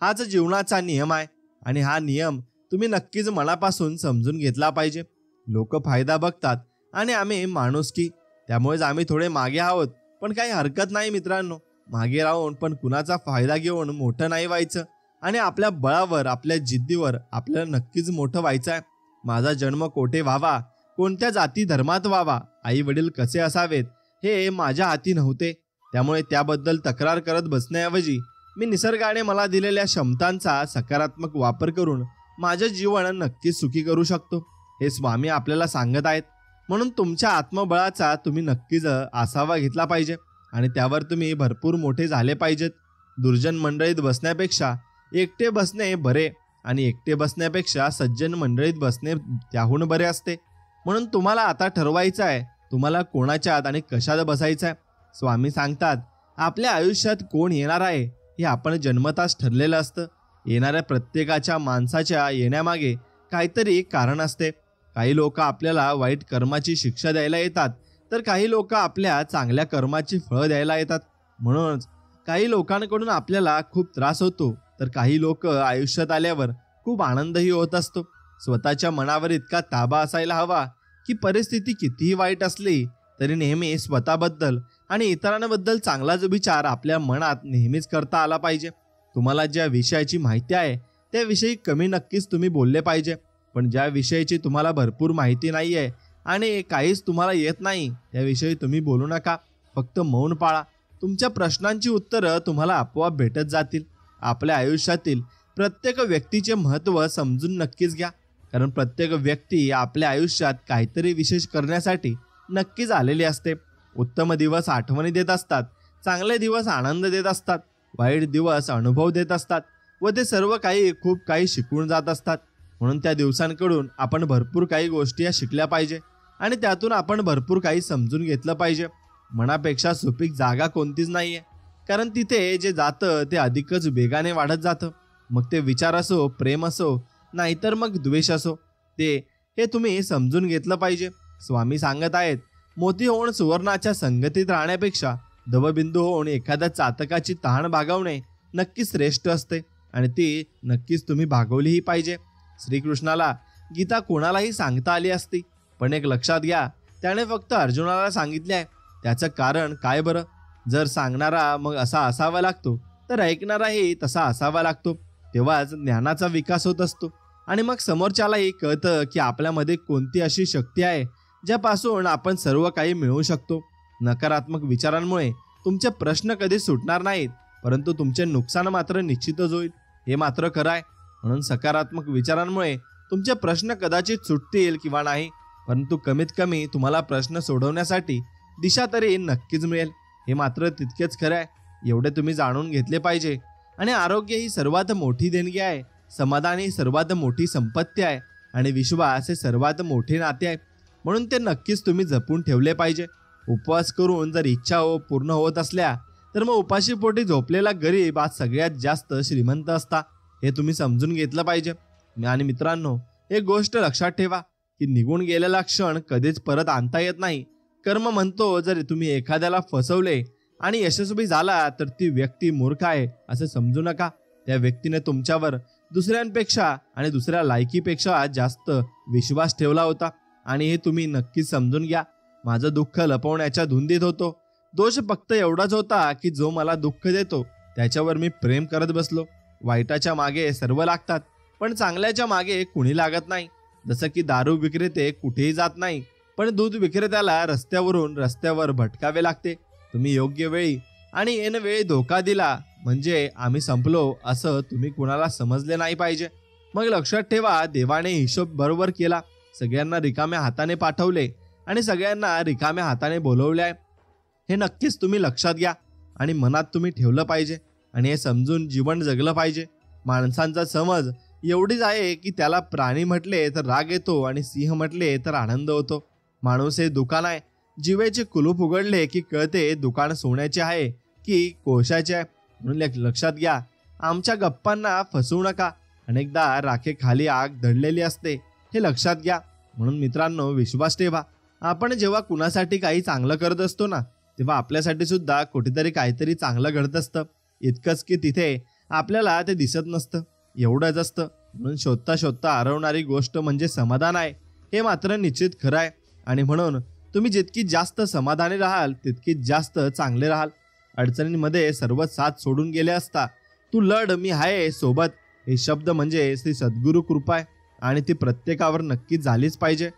S1: हाच जीवनाचा नियम आहे आणि हा नियम तुम्ही नक्कीच मनापासून समजून घेतला पाहिजे. लोक फायदा बघतात आणि आम्ही माणुसकी, त्यामुळेच आम्ही थोडे मागे आहोत. पण काही हरकत नाही मित्रांनो, मागे राहून पण कुणाचा फायदा घेऊन मोठं नाही व्हायचं आणि आपल्या बळावर, आपल्या जिद्दीवर आपल्याला नक्कीच मोठं व्हायचं आहे. माझा जन्म कोठे व्हावा, कोणत्या जाती धर्मात व्हावा, आई वडील कसे असावेत, हे माझ्या हाती नव्हते. त्यामुळे त्याबद्दल तक्रार करत बसण्याऐवजी मी निसर्गाने मला दिलेल्या क्षमतांचा सकारात्मक वापर करून माझे जीवन नक्कीच सुखी करू शकतो, हे स्वामी आपल्याला सांगत आहेत. म्हणून तुमच्या आत्मबळाचा तुम्ही नक्कीच आसावा घेतला पाहिजे आणि त्यावर तुम्ही भरपूर मोठे झाले पाहिजेत. दुर्जन मंडळीत बसण्यापेक्षा एकटे बसणे बरे आणि एकटे बसण्यापेक्षा सज्जन मंडळीत बसणे त्याहून बरे असते. म्हणून तुम्हाला आता ठरवायचं आहे तुम्हाला कोणाच्यात आणि कशात बसायचं आहे. स्वामी सांगतात, आपल्या आयुष्यात कोण येणार आहे हे आपण जन्मताच ठरलेलं असतं. येणाऱ्या प्रत्येकाच्या माणसाच्या येण्यामागे काहीतरी कारण असते. काही लोक आपल्याला वाईट कर्माची शिक्षा द्यायला येतात, तर काही लोक आपल्या चांगल्या कर्माची फळं द्यायला येतात. म्हणूनच काही लोकांकडून आपल्याला खूप त्रास होतो, तर काही लोक आयुष्यात आल्यावर खूप आनंदही होत असतो. स्वतःच्या मनावर इतका ताबा असायला हवा की परिस्थिती कितीही वाईट असली तरी नेहमी स्वतःबद्दल आणि इतरांबद्दल चांगलाच विचार आपल्या मनात नेहमीच करता आला पाहिजे. तुम्हाला ज्या विषयाची माहिती आहे त्याविषयी कमी नक्कीच तुम्ही बोलले पाहिजे, पण ज्या विषयाची तुम्हाला भरपूर माहिती नाही आहे आणि काहीच तुम्हाला येत नाही त्याविषयी तुम्ही बोलू नका. फक्त मौन पाळा. तुमच्या प्रश्नांची उत्तरं तुम्हाला आपोआप भेटत जातील. आपल्या आयुष्यातील प्रत्येक व्यक्तीचे महत्त्व समजून नक्कीच घ्या, कारण प्रत्येक व्यक्ती आपल्या आयुष्यात काहीतरी विशेष करण्यासाठी नक्कीच आलेली असते. उत्तम दिवस आठवणी देत असतात, चांगले दिवस आनंद देत असतात, वाईट दिवस अनुभव देत असतात व ते सर्व काही खूप काही शिकवून जात असतात. म्हणून त्या दिवसांकडून आपण भरपूर काही गोष्टी शिकल्या पाहिजे आणि त्यातून आपण भरपूर काही समजून घेतलं पाहिजे. मनापेक्षा सुपीक जागा कोणतीच नाहीये, कारण तिथे जे जातं ते अधिकच वेगाने वाढत जातं. मग ते विचार असो, प्रेम असो, नाहीतर मग द्वेष असो, हे तुम्ही समजून घेतलं पाहिजे. स्वामी सांगत आहेत, मोती होऊन सुवर्णाच्या संगतीत राहण्यापेक्षा दवबिंदू होऊन एखाद्या चातकाची तहान भागवणे नक्कीच श्रेष्ठ असते आणि ती नक्कीच तुम्ही भागवलीही पाहिजे. श्रीकृष्णाला गीता कोणालाही सांगता आली असती, पण एक लक्षात घ्या, त्याने फक्त अर्जुनाला सांगितले आहे. त्याचं कारण काय बरं? जर सांगणारा मग असा असावा लागतो तर ऐकणाराही तसा असावा लागतो, तेव्हाच ज्ञानाचा विकास होत असतो आणि मग समोरच्यालाही कळतं की आपल्यामध्ये कोणती अशी शक्ती आहे ज्यापासून आपण सर्व काही मिळवू शकतो. नकारात्मक विचारांमुळे तुमचे प्रश्न कधी सुटणार नाहीत, परंतु तुमचे नुकसान मात्र निश्चितच होईल, हे मात्र खरं आहे. म्हणून सकारात्मक विचारांमुळे तुमचे प्रश्न कदाचित सुटतील किंवा नाही, परंतु कमीत कमी तुम्हाला प्रश्न सोडवण्यासाठी दिशा तरी नक्कीच मिळेल, हे मात्र तितकेच खरं आहे. एवढे तुम्ही जाणून घेतले पाहिजे. आणि आरोग्य ही सर्वात मोठी देणगी आहे, समाधान ही सर्वात मोठी संपत्ती आहे आणि विश्वास हे सर्वात मोठे नाते आहे. म्हणून ते नक्कीच तुम्ही जपून ठेवले पाहिजे. उपवास करून जर इच्छा पूर्ण होत असल्या तर मग उपाशी पोटी झोपलेला गरीब आज सगळ्यात जास्त श्रीमंत असता, हे तुम्ही समजून घेतलं पाहिजे. आणि मित्रांनो, एक गोष्ट लक्षात ठेवा की निघून गेलेला क्षण कधीच परत आणता येत नाही. कर्म म्हणतो, जर तुम्ही एखाद्याला फसवले आणि यशस्वी झाला तर ती व्यक्ती मूर्ख आहे असं समजू नका. त्या व्यक्तीने तुमच्यावर दुसऱ्यांपेक्षा आणि दुसऱ्या लायकीपेक्षा जास्त विश्वास ठेवला होता आणि हे तुम्ही नक्कीच समजून घ्या. माझं दुःख लपवण्याच्या धुंदीत होतो. दोष फक्त एवढाच होता की जो मला दुःख देतो त्याच्यावर मी प्रेम करत बसलो. वाईटाच्या मागे सर्व लागतात, पण चांगल्याच्या मागे कुणी लागत नाही. जसं की दारू विक्रेते कुठेही जात नाही, पण दूध विक्रेत्याला रस्त्यावर भटकावे लागते. तुम्ही योग्य वेळी आणि ऐन वेळी धोका दिला म्हणजे आम्ही संपलो असं तुम्ही कुणाला समजले नाही पाहिजे. मग लक्षात ठेवा, देवाने हिशोब बरोबर केला. सगळ्यांना रिकाम्या हाताने पाठवले आणि सगळ्यांना रिकाम्या हाताने बोलवले आहे. हे नक्कीच तुम्ही लक्षात घ्या आणि मनात तुम्ही ठेवलं पाहिजे आणि हे समजून जीवन जगलं पाहिजे. माणसांचा समज एवढीच आहे की त्याला प्राणी म्हटले तर राग येतो आणि सिंह म्हटले तर आनंद होतो. माणूस हे दुकान आहे. जिवेचे कुलूप उघडले की कळते दुकान सोन्याचे आहे की कोळशाचे आहे. म्हणून लक्षात घ्या, आमच्या गप्पांना फसवू नका. अनेकदा राखेखाली आग दडलेली असते, हे लक्षात घ्या. म्हणून मित्रांनो, विश्वास ठेवा. आपण जेव्हा कुणासाठी काही चांगलं करत असतो ना, तेव्हा आपल्यासाठी सुद्धा कुठेतरी काहीतरी चांगलं घडत असतं. इतकंच की तिथे आपल्याला ते दिसत नसतं, एवढंच असतं. म्हणून शोधता शोधता हरवणारी गोष्ट म्हणजे समाधान आहे, हे मात्र निश्चित खरं आहे. आणि म्हणून तुम्ही जितकी जास्त समाधानी राहाल तितकी जास्त चांगले राहाल. अडचणींमध्ये सर्व साथ सोडून गेले असता तू लढ, मी आहे सोबत, हे शब्द म्हणजे श्री सद्गुरू कृपा आहे आणि ती प्रत्येकावर नक्कीच झालीच पाहिजे.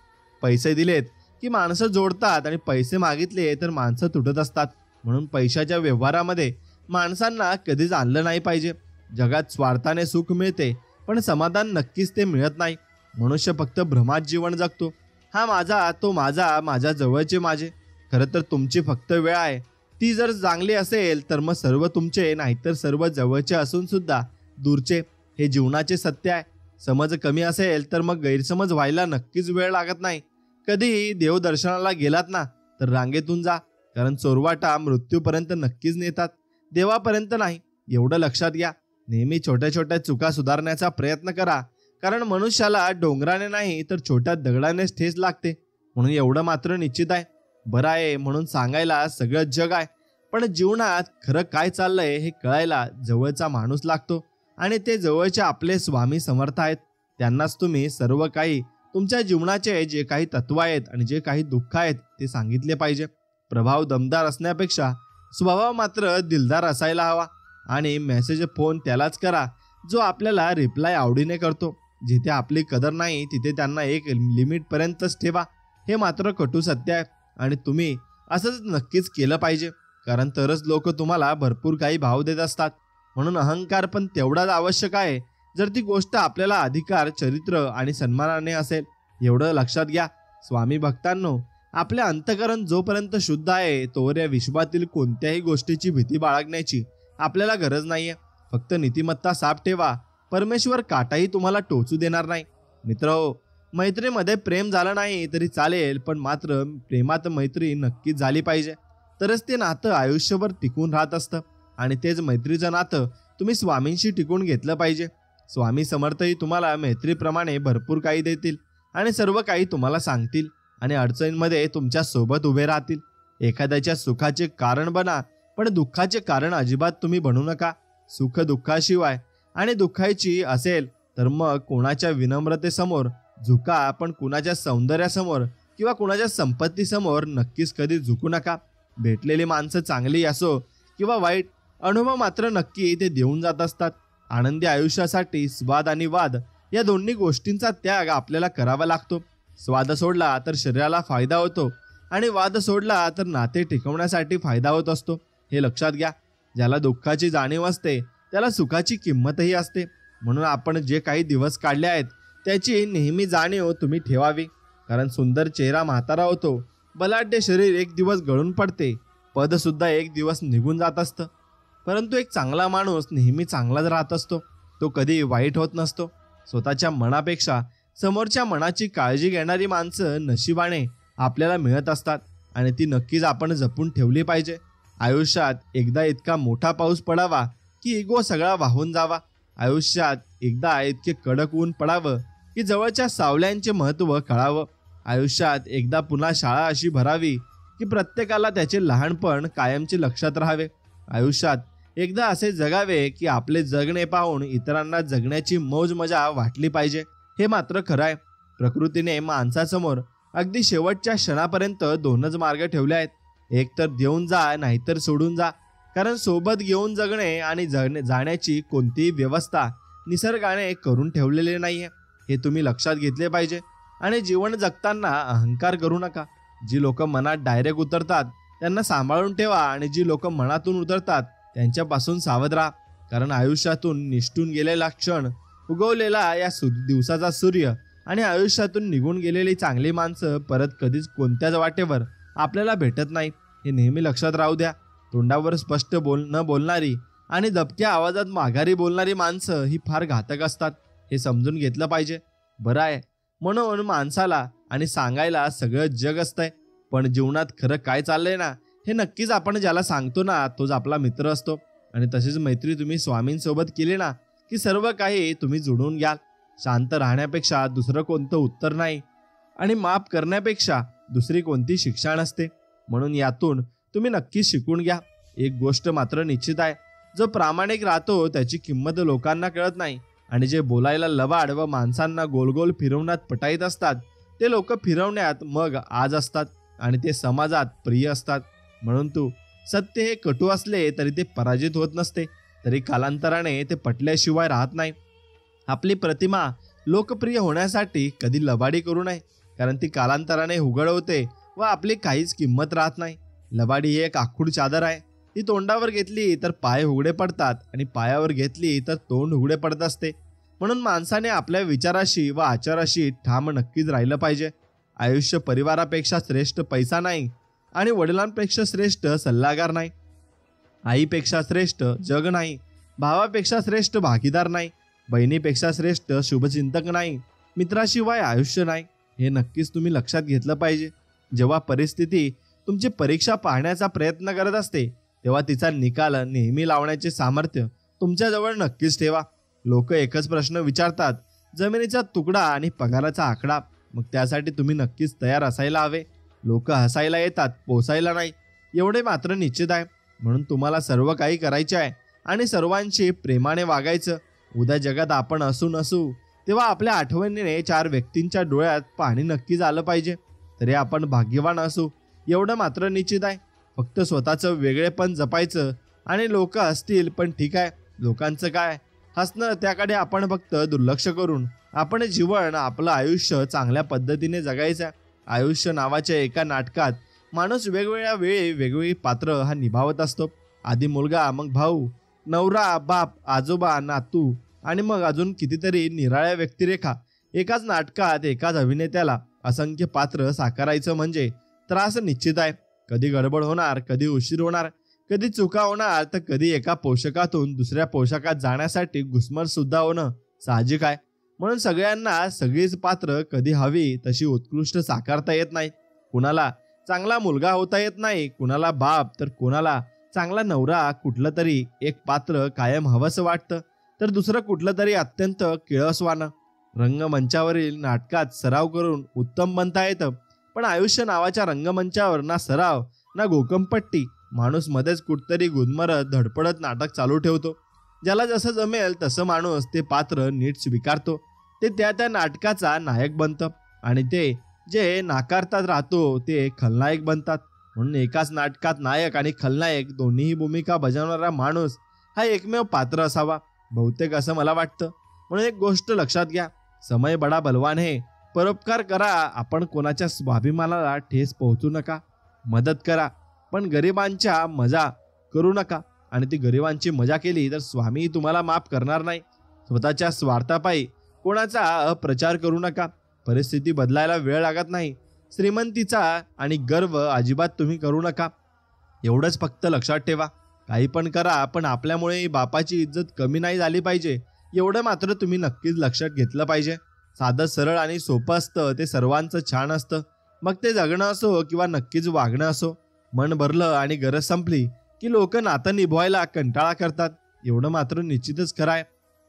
S1: पैसे दिलेत की माणसं जोडतात आणि पैसे मागितले तर माणसं तुटत असतात. म्हणून पैशाच्या व्यवहारामध्ये माणसांना कधीच आणलं नाही पाहिजे. जगात स्वार्थाने सुख मिळते पण समाधान नक्कीच ते मिळत नाही. मनुष्य फक्त भ्रमात जीवन जगतो. हा माझा, तो माझा, माझ्या जवळचे माझे. खरं तर तुमची फक्त वेळ आहे. ती जर चांगली असेल तर मग सर्व तुमचे, नाहीतर सर्व जवळचे असून सुद्धा दूरचे. हे जीवनाचे सत्य आहे. समज कमी असेल तर मग गैरसमज व्हायला नक्कीच वेळ लागत नाही. कधी देवदर्शनाला गेलात ना तर रांगेतून जा, कारण चोरवाटा मृत्यूपर्यंत नक्कीच नेतात, देवापर्यंत नाही. एवढं लक्षात घ्या. नेहमी छोट्या छोट्या चुका सुधारण्याचा प्रयत्न करा, कारण मनुष्याला डोंगराने नाही तर छोट्या दगडानेच ठेच लागते. म्हणून एवढं मात्र निश्चित आहे, बरं आहे म्हणून सांगायला सगळं जग आहे, पण जीवनात खरं काय चाललंय हे कळायला जवळचा माणूस लागतो. आणि ते जवळचे आपले स्वामी समर्थ आहेत. त्यांनाच तुम्ही सर्व काही, तुमच्या जीवनाचे जे काही तत्व आहेत आणि जे काही दुःख आहेत ते सांगितले पाहिजे. प्रभाव दमदार असण्यापेक्षा स्वभाव मात्र दिलदार असायला हवा. आणि मेसेज फोन त्यालाच करा जो आपल्याला रिप्लाय आवडीने करतो. जिथे आपली कदर नाही तिथे त्यांना एक लिमिटपर्यंतच ठेवा, हे मात्र कटू सत्य आहे. आणि तुम्ही असंच नक्कीच केलं पाहिजे, कारण तरच लोक तुम्हाला भरपूर काही भाव देत असतात. म्हणून अहंकार पण तेवढाच आवश्यक आहे, जर ती गोष्ट आपल्याला अधिकार, चरित्र आणि सन्मानाने असेल. एवढं लक्षात घ्या. स्वामी भक्तांनो, आपले अंतःकरण जोपर्यंत शुद्ध आहे तोवर या विश्वातील कोणत्याही गोष्टीची भीती बाळगण्याची आपल्याला गरज नाहीये. फक्त नीतिमत्ता साफ ठेवा. परमेश्वर काटाही तुम्हाला टोचू देणार नाही. मित्रहो, मैत्रीमध्ये प्रेम झालं नाही तरी चालेल, पण मात्र प्रेमात मैत्री नक्कीच झाली पाहिजे. तरच ते नातं आयुष्यभर टिकून राहत असतं. आणि तेच मैत्रीचं नातं तुम्ही स्वामींशी टिकून घेतलं पाहिजे. स्वामी समर्थही तुम्हाला मैत्रीप्रमाणे भरपूर काही देतील आणि सर्व काही तुम्हाला सांगतील आणि अडचणींमध्ये तुमच्या सोबत उभे राहतील. एखाद्याच्या सुखाचे कारण बना, पण दुःखाचे कारण अजिबात तुम्ही बनू नका. सुख दुःखाशिवाय आणि दुःखाची असेल तर मग कोणाच्या विनम्रतेसमोर झुका, पण कुणाच्या सौंदर्यासमोर किंवा कुणाच्या संपत्तीसमोर नक्कीच कधी झुकू नका. भेटलेली माणसं चांगली असो किंवा वाईट, अनुभव मात्र नक्की ते देऊन जात असतात. आनंदी आयुष्यासाठी स्वाद आणि वाद या दोन्ही गोष्टींचा त्याग आपल्याला करावा लागतो. स्वाद सोडला तर शरीराला फायदा होतो आणि वाद सोडला तर नाते टिकवण्यासाठी फायदा होत असतो. हे लक्षात घ्या. ज्याला दुःखाची जाणीव असते त्याला सुखाची किंमतही असते. म्हणून आपण जे काही दिवस काढले आहेत त्याची नेहमी जाणीव तुम्ही ठेवावी, कारण सुंदर चेहरा म्हातारा होतो, बलाढ्य शरीर एक दिवस गळून पडते, पद सुद्धा एक दिवस निघून जात असतं. परंतु एक चांगला माणूस नेहमी चांगलाच राहत असतो. तो कधी वाईट होत नसतो. स्वतःच्या मनापेक्षा समोरच्या मनाची काळजी घेणारी माणसं नशिबाने आपल्याला मिळत असतात आणि ती नक्कीच आपण जपून ठेवली पाहिजे. आयुष्यात एकदा इतका मोठा पाऊस पडावा की इगो सगळा वाहून जावा. आयुष्यात एकदा इतके कडक ऊन पडावं की जवळच्या सावल्यांचे महत्त्व कळावं. आयुष्यात एकदा पुन्हा शाळा अशी भरावी की प्रत्येकाला त्याचे लहानपण कायमचे लक्षात राहावे. आयुष्यात एकदा असे जगावे की आपले जगणे पाहून इतरांना जगण्याची मौज मजा वाटली पाहिजे. हे मात्र खरं आहे. प्रकृतीने माणसासमोर अगदी शेवटच्या क्षणापर्यंत दोनच मार्ग ठेवले आहेत. एक तर देऊन जा, नाहीतर सोडून जा. कारण सोबत घेऊन जगणे आणि जाण्याची कोणतीही व्यवस्था निसर्गाने करून ठेवलेली नाहीये. हे तुम्ही लक्षात घेतले पाहिजे. आणि जीवन जगताना अहंकार करू नका. जी लोक मनात डायरेक्ट उतरतात त्यांना सांभाळून ठेवा आणि जी लोक मनातून उतरतात त्यांच्यापासून सावध राहा. कारण आयुष्यातून निष्ठून गेलेला क्षण, उगवलेला या दिवसाचा सूर्य आणि आयुष्यातून निघून गेलेली चांगली माणसं परत कधीच कोणत्याच वाटेवर आपल्याला भेटत नाही. हे नेहमी लक्षात राहू द्या. तोंडावर स्पष्ट न बोलणारी आणि दबक्या आवाजात माघारी बोलणारी माणसं ही फार घातक असतात, हे समजून घेतलं पाहिजे. बरं आहे, म्हणून माणसाला आणि सांगायला सगळं जग असतंय, पण जीवनात खरं काय चाललंय ना हे नक्कीच आपण ज्याला सांगतो ना तोच आपला मित्र असतो. आणि तशीच मैत्री तुम्ही स्वामींसोबत केली ना की सर्व काही तुम्ही जुळून घ्याल. शांत राहण्यापेक्षा दुसरं कोणतं उत्तर नाही आणि माफ करण्यापेक्षा दुसरी कोणती शिक्षा नसते. म्हणून यातून तुम्ही नक्कीच शिकून घ्या. एक गोष्ट मात्र निश्चित आहे, जो प्रामाणिक राहतो त्याची किंमत लोकांना कळत नाही, आणि जे बोलायला लबाड व माणसांना गोलगोल फिरवण्यात पटाईत असतात ते लोक फिरवण्यात मग आज असतात आणि ते समाजात प्रिय असतात. म्हणून तू सत्य हे कटू असले तरी ते पराजित होत नसते, तरी कालांतराने ते पटल्याशिवाय राहत नाही. आपली प्रतिमा लोकप्रिय होण्यासाठी कधी लबाडी करू नये, कारण ती कालांतराने उघड होते व आपली काहीच किंमत राहत नाही. लबाडी ही एक आखूड चादर आहे. ती तोंडावर घेतली तर पाय उघडे पडतात आणि पायावर घेतली तर तोंड उघडे पडत असते. म्हणून माणसाने आपल्या विचाराशी व आचाराशी ठाम नक्कीच राहिलं पाहिजे. आयुष्य परिवारापेक्षा श्रेष्ठ पैसा नाही आणि वडिलांपेक्षा श्रेष्ठ सल्लागार नाही. आईपेक्षा श्रेष्ठ जग नाही, भावापेक्षा श्रेष्ठ भागीदार नाही, बहिणीपेक्षा श्रेष्ठ शुभचिंतक नाही, मित्राशिवाय आयुष्य नाही. हे नक्कीच तुम्ही लक्षात घेतलं पाहिजे. जेव्हा परिस्थिती तुमची परीक्षा पाहण्याचा प्रयत्न करत असते तेव्हा तिचा निकाल नेहमी लावण्याचे सामर्थ्य तुमच्याजवळ नक्कीच ठेवा. लोक एकच प्रश्न विचारतात, जमिनीचा तुकडा आणि पगाराचा आकडा. मग त्यासाठी तुम्ही नक्कीच तयार असायला हवे. लोक हसायला येतात, पोसायला नाही, एवढे मात्र निश्चित आहे. म्हणून तुम्हाला सर्व काही करायचे आहे आणि सर्वांशी प्रेमाने वागायचं. उद्या जगात आपण असू तेव्हा आपल्या आठवणीने 4 व्यक्तींच्या डोळ्यात पाणी नक्कीच आलं पाहिजे. तरी आपण भाग्यवान असू एवढं मात्र निश्चित आहे. फक्त स्वतःचं वेगळेपण जपायचं आणि लोक हसतील पण ठीक आहे, लोकांचं काय हसणं त्याकडे आपण फक्त दुर्लक्ष करून आपण जीवन आपलं आयुष्य चांगल्या पद्धतीने जगायचं. आयुष्य नावाच्या एका नाटकात माणूस वेगवेगळ्या वेळी वेगवेगळी पात्र हा निभावत असतो. आधी मुलगा, मग भाऊ, नवरा, बाप, आजोबा, नातू आणि मग अजून कितीतरी निराळ्या व्यक्तिरेखा. एकाच नाटकात एकाच अभिनेत्याला असंख्य पात्र साकारायचं म्हणजे त्रास निश्चित आहे. कधी गडबड होणार, कधी उशीर होणार, कधी चुका होणार, तर कधी एका पोषकातून दुसऱ्या पोषकात जाण्यासाठी घुसमट सुद्धा होणं साहजिक आहे. म्हणून सगळ्यांना सगळीच पात्र कधी हवी तशी उत्कृष्ट साकारता येत नाही. कुणाला चांगला मुलगा होता येत नाही, कुणाला बाप, तर कुणाला चांगला नवरा. कुठलं तरी एक पात्र कायम हवंसं वाटतं, तर दुसरं कुठलं तरी अत्यंत किळसवानं. रंगमंचावरील नाटकात सराव करून उत्तम बनता येतं, पण आयुष्य नावाच्या रंगमंचावर ना सराव ना गोकमपट्टी. माणूस मध्येच कुठतरी गुदमरत धडपडत नाटक चालू ठेवतो. ज्याला जसं जमेल तसं माणूस ते पात्र नीट स्वीकारतो. ते त्या नाटकाचा नायक बनतं आणि ते जे नाकारतात राहतो ते खलनायक बनतात. म्हणून एकाच नाटकात नायक आणि खलनायक दोन्हीही भूमिका बजावणारा माणूस हा एकमेव पात्र असावा, बहुतेक असं मला वाटतं. म्हणून एक गोष्ट लक्षात घ्या, समय बडा बलवान है. परोपकार करा, आपण कोणाच्या स्वाभिमानाला ठेस पोहोचू नका. मदत करा, पण गरिबांच्या मजा करू नका. आणि ती गरिबांची मजा केली तर स्वामी तुम्हाला माफ करणार नाही. स्वतःच्या स्वार्थापायी कोणाचा अप्रचार करू नका. परिस्थिती बदलायला वेळ लागत नाही. श्रीमंतीचा आणि गर्व अजिबात तुम्ही करू नका. एवढंच फक्त लक्षात ठेवा. काही पण करा, पण आपल्यामुळे बापाची इज्जत कमी नाही झाली पाहिजे, एवढं मात्र तुम्ही नक्कीच लक्षात घेतलं पाहिजे. साधं सरळ आणि सोपं असतं ते सर्वांचं छान असतं. मग ते जगणं असो किंवा नक्कीच वागणं असो. मन भरलं आणि गरज संपली की लोक नातं निभवायला कंटाळा करतात, एवढं मात्र निश्चितच खरं आहे.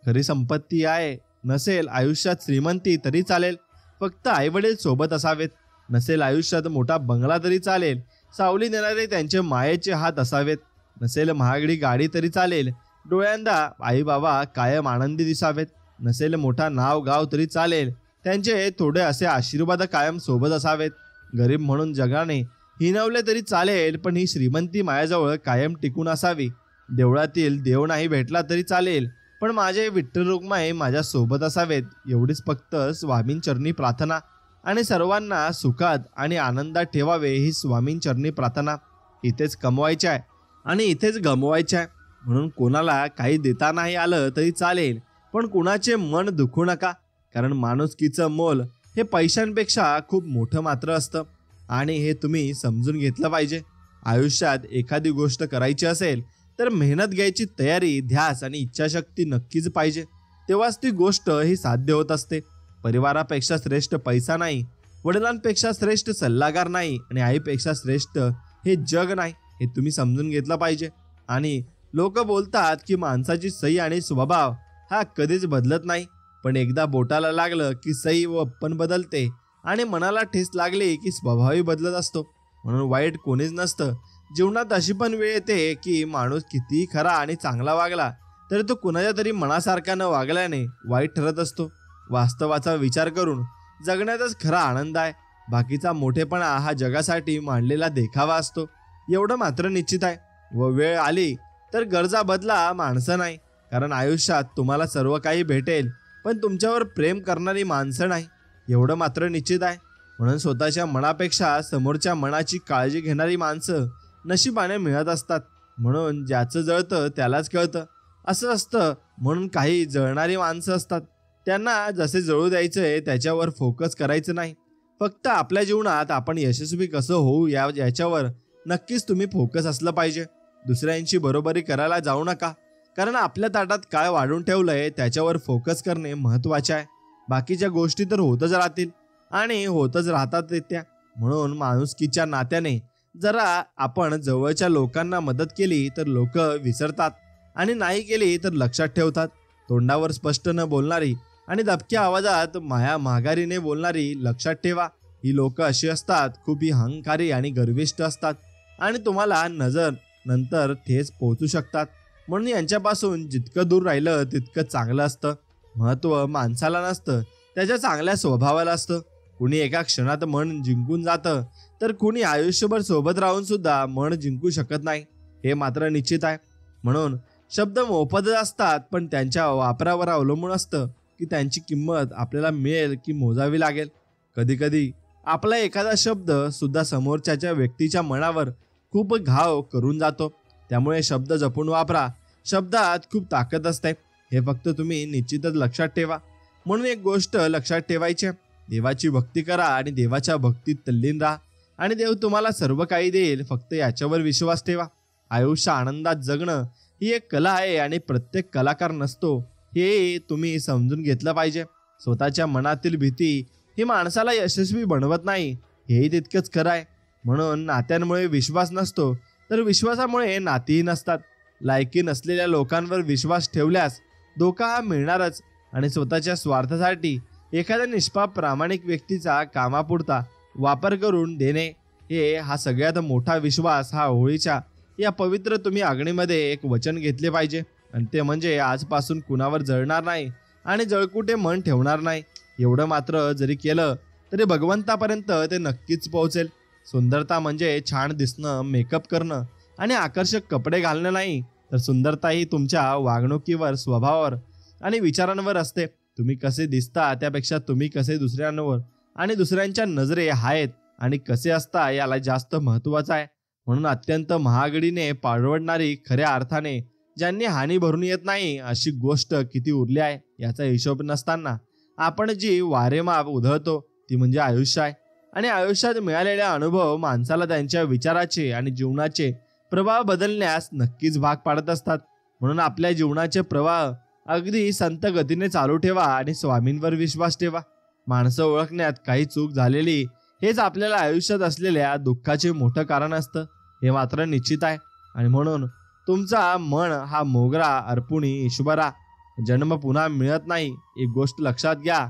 S1: खरी संपत्ती आहे नसेल आयुष्यात श्रीमंती तरी चालेल, फक्त आईवडील सोबत असावेत. नसेल आयुष्यात मोठा बंगला तरी चालेल, सावली देणारे त्यांचे मायेचे हात असावेत. नसेल महागडी गाडी तरी चालेल, डोळ्यांदा आई बाबा कायम आनंदी दिसावेत. नसेल मोठा नाव गाव तरी चालेल, त्यांचे थोडे असे आशीर्वाद कायम सोबत असावेत. गरीब म्हणून जगाने हिनवले तरी चालेल, पण ही श्रीमंती माझ्याजवळ कायम टिकून असावी. देवळातील देव नाही भेटला तरी चालेल, पण माझे विठ्ठल रुक्माई माझ्या सोबत असावेत. एवढीच फक्त स्वामींचरणी प्रार्थना आणि सर्वांना सुखात आणि आनंदात ठेवावे ही स्वामींचरणी प्रार्थना. इथेच कमवायचे आहे आणि इथेच गमवायचे आहे. म्हणून कोणाला काही देता नाही आलं तरी चालेल, पण कुणाचे मन दुखू नका, कारण माणुसकीचं मोल हे पैशांपेक्षा खूप मोठं मात्र असतं आणि हे तुम्ही समजून घेतलं पाहिजे. आयुष्यात एखादी गोष्ट करायची असेल तर मेहनत घ्यायची तयारी, ध्यास आणि इच्छाशक्ती नक्कीच पाहिजे. तेव्हाच ती गोष्ट ही साध्य होत असते. परिवारापेक्षा श्रेष्ठ पैसा नाही, वडिलांपेक्षा श्रेष्ठ सल्लागार नाही आणि आईपेक्षा श्रेष्ठ हे जग नाही, हे तुम्ही समजून घेतलं पाहिजे. आणि लोक बोलतात की माणसाची सई आणि स्वभाव हा कधीच बदलत नाही, पण एकदा बोटाला लागलं की सई व पण बदलते आणि मनाला ठेस लागली की स्वभावही बदलत असतो. म्हणून वाईट कोणीच नसतं. जीवनात अशी पण वेळ येते की माणूस कितीही खरा आणि चांगला वागला तरी तो कुणाच्या तरी मनासारखा न वागल्याने वाईट ठरत असतो. वास्तवाचा विचार करून जगण्यातच खरा आनंद आहे. बाकीचा मोठेपणा हा जगासाठी मांडलेला देखावा असतो, एवढं मात्र निश्चित आहे. व वेळ आली तर गरजा बदला, माणसं नाही. कारण आयुष्यात तुम्हाला सर्व काही भेटेल, पण तुमच्यावर प्रेम करणारी माणसं नाही, एवढं मात्र निश्चित आहे. म्हणून स्वतःच्या मनापेक्षा समोरच्या मनाची काळजी घेणारी माणसं नशिबाने मिळत असतात. म्हणून ज्याचं जळतं त्यालाच कळतं असं असतं. म्हणून काही जळणारी माणसं असतात, त्यांना जसे जळू द्यायचंय त्याच्यावर फोकस करायचं नाही. फक्त आपल्या जीवनात आपण यशस्वी कसं होऊ याच्यावर नक्कीच तुम्ही फोकस असलं पाहिजे. दुसऱ्यांची बरोबरी करायला जाऊ नका, कारण आपल्या ताटात काय वाढून ठेवलंय त्याच्यावर फोकस करणे महत्त्वाचे आहे. बाकीच्या गोष्टी तर होतच राहतील आणि होतच राहतात त्या. म्हणून माणुसकीच्या नात्याने जरा आपण जवळच्या लोकांना मदत केली तर लोक विसरतात आणि नाही केली तर लक्षात ठेवतात. तोंडावर स्पष्ट न बोलणारी आणि दबक्या आवाजात माघारीने बोलणारी लक्षात ठेवा, ही लोक अशी असतात. खूप ही अहंकारी आणि गर्विष्ठ असतात आणि तुम्हाला नंतर ठेच पोहोचू शकतात. म्हणून यांच्यापासून जितकं दूर राहिलं तितकं चांगलं असतं. महत्त्व माणसाला नसतं, त्याच्या चांगल्या स्वभावाला असतं. कुणी एका क्षणात मन जिंकून जातं तर कुणी आयुष्यभर सोबत राहून सुद्धा मन जिंकू शकत नाही, हे मात्र निश्चित आहे. म्हणून शब्द मोफत असतात, पण त्यांच्या वापरावर अवलंबून असतं की त्यांची किंमत आपल्याला मिळेल की मोजावी लागेल. कधीकधी आपला एखादा शब्द सुद्धा समोरच्या व्यक्तीच्या मनावर खूप घाव करून जातो. त्यामुळे शब्द जपून वापरा. शब्दात खूप ताकद असते, हे फक्त तुम्ही निश्चितच लक्षात ठेवा. म्हणून एक गोष्ट लक्षात ठेवायची, देवाची भक्ती करा आणि देवाच्या भक्तीत तल्लीन राहा आणि देव तुम्हाला सर्व काही देईल. फक्त याच्यावर विश्वास ठेवा. आयुष्य आनंदात जगणं ही एक कला आहे आणि प्रत्येक कलाकार नसतो, हे तुम्ही समजून घेतलं पाहिजे. स्वतःच्या मनातील भीती ही माणसाला यशस्वी बनवत नाही, हेही तितकंच खरं आहे. म्हणून नात्यांमुळे विश्वास नसतो तर विश्वासामुळे नातीही नसतात. लायकी नसलेल्या लोकांवर विश्वास ठेवल्यास धोका हा मिळणारच. आणि स्वतःच्या स्वार्थासाठी एखाद्या निष्पाप प्रामाणिक व्यक्तीचा कामापुरता वापर करून देणे, हा सगळ्यात मोठा विश्वास. हा होळीच्या या पवित्र तुम्ही अग्नीमध्ये एक वचन घेतले पाहिजे, आणि ते म्हणजे आजपासून कुणावर जळणार नाही आणि जळकुटे मन ठेवणार नाही. एवढं मात्र जरी केलं तरी भगवंतापर्यंत ते नक्कीच पोहोचेल. सुंदरता म्हणजे छान दिसणं, मेकअप करणं आणि आकर्षक कपडे घालणं नाही, तर सुंदरता ही तुमच्या वागणुकीवर, स्वभावावर आणि विचारांवर असते. तुम्ही कसे दिसता त्यापेक्षा तुम्ही कसे दुसऱ्यांवर आणि दुसऱ्यांच्या नजरे आहेत आणि कसे असता याला जास्त महत्त्वाचं आहे. म्हणून अत्यंत महागडीने परवडणारी, खऱ्या अर्थाने ज्यांनी हानी भरून येत नाही अशी गोष्ट किती उरली आहे याचा हिशोब नसताना आपण जी वारेमाप उधळतो ती म्हणजे आयुष्य आहे. आणि आयुष्यात मिळालेला अनुभव माणसाला त्यांच्या विचाराचे आणि जीवनाचे प्रवाह बदलण्यास नक्कीच भाग पाडत असतात. म्हणून आपल्या जीवनाचे प्रवाह अगदी संत गतीने चालू ठेवा आणि स्वामींवर विश्वास ठेवा. माणसं ओळखण्यात काही चूक झालेली हेच आपल्याला आयुष्यात असलेल्या दुःखाचे मोठं कारण असतं, हे मात्र निश्चित आहे. आणि म्हणून तुमचा मन हा मोगरा अर्पुणी ईश्वरा. जन्म पुन्हा मिळत नाही, एक गोष्ट लक्षात घ्या,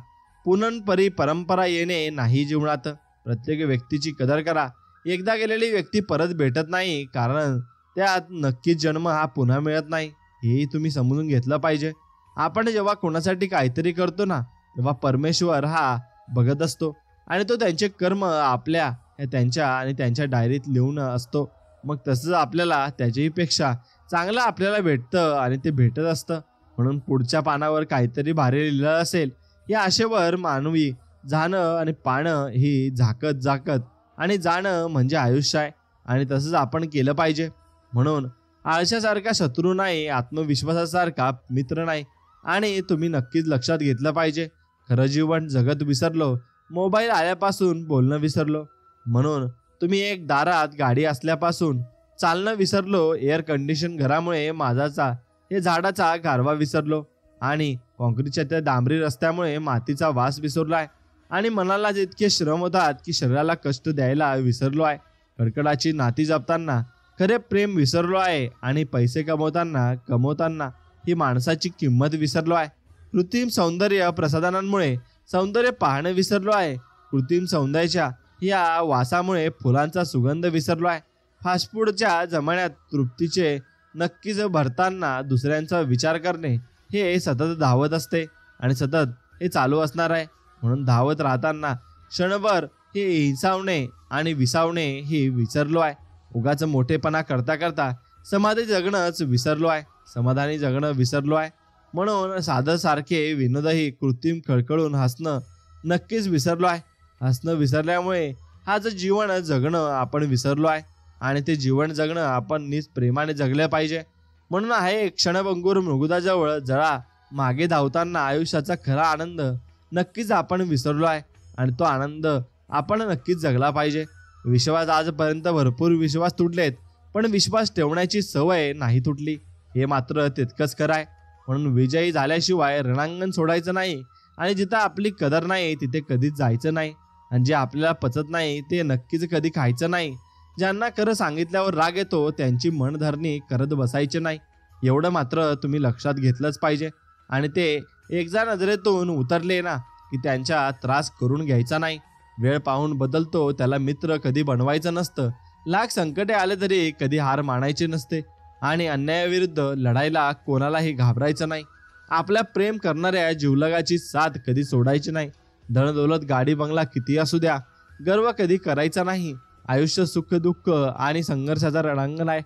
S1: पुनःपरी परंपरा येणे नाही जीवनात. प्रत्येक व्यक्तीची कदर करा. एकदा गेलेली व्यक्ती परत भेटत नाही, कारण त्यात नक्कीच जन्म हा पुन्हा मिळत नाही, हेही तुम्ही समजून घेतलं पाहिजे. आपण जेव्हा कोणासाठी काहीतरी करतो ना, तेव्हा परमेश्वर हा बघत असतो आणि तो त्यांचे कर्म आपल्या त्यांच्या डायरीत लिहून असतो. मग तसंच आपल्याला त्याच्याही पेक्षा चांगलं आपल्याला भेटतं आणि ते भेटत असतं. म्हणून पुढच्या पानावर काहीतरी भारी लिहिलं असेल या आशेवर मानवी जाणं आणि पाणं ही झाकत आणि जाणं म्हणजे आयुष्य आहे, आणि तसंच आपण केलं पाहिजे. म्हणून आळशासारखा शत्रू नाही, आत्मविश्वासासारखा मित्र नाही. आणि तुम्ही नक्कीच लक्षात घेतलं पाहिजे, खरं जीवन जगत विसरलो, मोबाईल आल्यापासून बोलणं विसरलो. म्हणून तुम्ही एक दारात गाडी असल्यापासून चालणं विसरलो, एअर कंडिशन घरामुळे माझाचा हे झाडाचा गारवा विसरलो, आणि काँक्रीटच्या त्या डांबरी रस्त्यामुळे मातीचा वास विसरलोय, आणि मनाला जितके श्रम होतात की शरीराला कष्ट द्यायला विसरलो आहे. कडकडाची नाती जपताना खरे प्रेम विसरलो आहे, आणि पैसे कमवताना ही माणसाची किंमत विसरलो आहे. कृत्रिम सौंदर्य प्रसाधनांमुळे सौंदर्य पाहणं विसरलो आहे. कृत्रिम सौंदर्याच्या या वासामुळे फुलांचा सुगंध विसरलो आहे. फास्टफूडच्या जमान्यात तृप्तीचे नक्कीच भरताना दुसऱ्यांचा विचार करणे हे सतत धावत असते, आणि सतत हे चालू असणार आहे. म्हणून धावत राहताना क्षणभर हे हिंसावणे आणि विसावणे हे विसरलो आहे. उगाच मोठेपणा करता करता समाधानी जगणं विसरलो आहे. म्हणून साधं सारखे विनोदही कृत्रिम खळखळून हसणं नक्कीच विसरलो आहे. हसणं विसरल्यामुळे हा जो जीवन जगणं आपण विसरलो आहे, आणि ते जीवन जगणं आपण प्रेमाने जगलं पाहिजे. म्हणून आहे क्षणभंगूर मृगुदाजवळ जळा मागे धावताना आयुष्याचा खरा आनंद नक्कीच आपण विसरलो आहे, आणि तो आनंद आपण नक्कीच जगला पाहिजे. विश्वास आजपर्यंत भरपूर विश्वास तुटलेत, पण विश्वास ठेवण्याची सवय नाही तुटली, हे मात्र तितकंच खरं आहे. म्हणून विजयी झाल्याशिवाय रणांगण सोडायचं नाही, आणि जिथं आपली कदर नाही तिथे कधीच जायचं नाही, आणि जे आपल्याला पचत नाही ते नक्कीच कधी खायचं नाही. ज्यांना खरं सांगितल्यावर राग येतो त्यांची मनधरणी करत बसायचे नाही, एवढं मात्र तुम्ही लक्षात घेतलंच पाहिजे. आणि ते एकदा नजरेतून उतरले ना की त्यांचा त्रास करून घ्यायचा नाही. वेळ पाहून बदलतो त्याला मित्र कधी बनवायचं नसतं. लाख संकटे आले तरी कधी हार मानायचे नसते, आणि अन्यायाविरुद्ध लढायला कोणालाही घाबरायचं नाही. आपल्या प्रेम करणाऱ्या जीवलगाची साथ कधी सोडायची नाही. धनदौलत गाडी बंगला किती असू द्या, गर्व कधी करायचा नाही. आयुष्य सुख दुःख आणि संघर्षाचा रणांगण आहे.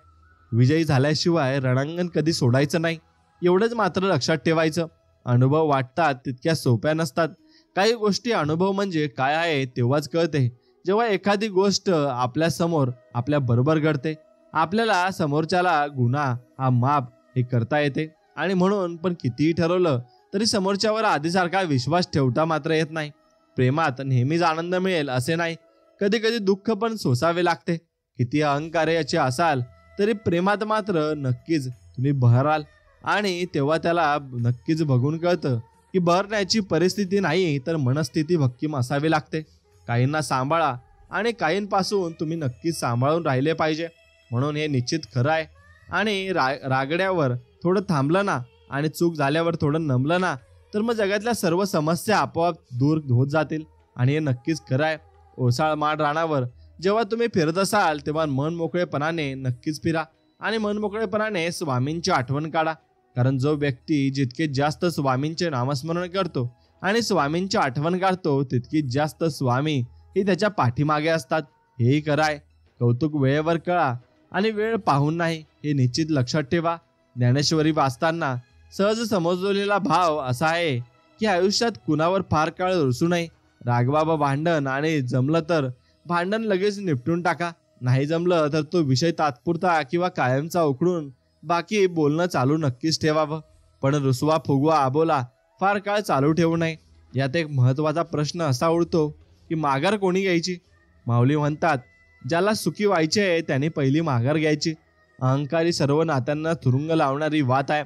S1: विजयी झाल्याशिवाय रणांगण कधी सोडायचं नाही, एवढंच मात्र लक्षात ठेवायचं. अनुभव वाटतात तितक्या सोप्या नसतात. काही गोष्टी अनुभव म्हणजे काय आहे तेव्हाच कळते, जेव्हा एखादी गोष्ट आपल्यासमोर आपल्या बरोबर घडते. आपल्याला समोरच्याला गुन्हा हा माफ हे करता येते, आणि म्हणून पण कितीही ठरवलं तरी समोरच्यावर आधीसारखा विश्वास ठेवता मात्र येत नाही. प्रेमात नेहमीच आनंद मिळेल असे नाही, कधी कधी दुःख पण सोसावे लागते. किती अहंकार्याचे असाल तरी प्रेमात मात्र नक्कीच तुम्ही बहराल, आणि तेव्हा त्याला नक्कीच बघून कळतं की बहरण्याची परिस्थिती नाही तर मनस्थिती भक्कम असावी लागते. काहींना सांभाळा, आणि काहींपासून तुम्ही नक्कीच सांभाळून राहिले पाहिजे. म्हणून हे निश्चित खरं आहे. आणि रागड्यावर थोडं थांबलं ना, आणि चूक झाल्यावर थोडं नमलं ना, तर मग जगातल्या सर्व समस्या आपोआप दूर होत जातील. आणि हे नक्कीच खरं आहे. ओसाळ माड रानावर जेव्हा तुम्ही फिरत असाल तेव्हा मन मोकळेपणाने नक्कीच फिरा, आणि मन मोकळेपणाने स्वामींची आठवण काढा. कारण जो व्यक्ती जितके जास्त स्वामींचे नामस्मरण करतो आणि स्वामींची आठवण काढतो तितकी जास्त स्वामी ही त्याच्या पाठीमागे असतात. हेही खरं आहे. कौतुक वेळेवर कळा, आणि वेळ पाहून नाही, हे निश्चित लक्षात ठेवा. ज्ञानेश्वरी वाचताना सहज समजलेला भाव असा आहे की आयुष्यात कुणावर फार काळ रुसू नये. रागवा भांडण, आणि जमलं तर भांडण लगेच निपटून टाका. नाही जमलं तर तो विषय तात्पुरता किंवा कायमचा उखडून बाकी बोलणं चालू नक्कीच ठेवावं. पण रुसवा फुगवा आबोला फार काळ चालू ठेवू नये. यात एक महत्त्वाचा प्रश्न असा उडतो की माघार कोणी घ्यायची. माऊली म्हणतात, ज्याला सुखी व्हायचे त्याने पहिली माघार घ्यायची. अहंकारी सर्व नात्यांना तुरुंग लावणारी वाद आहे.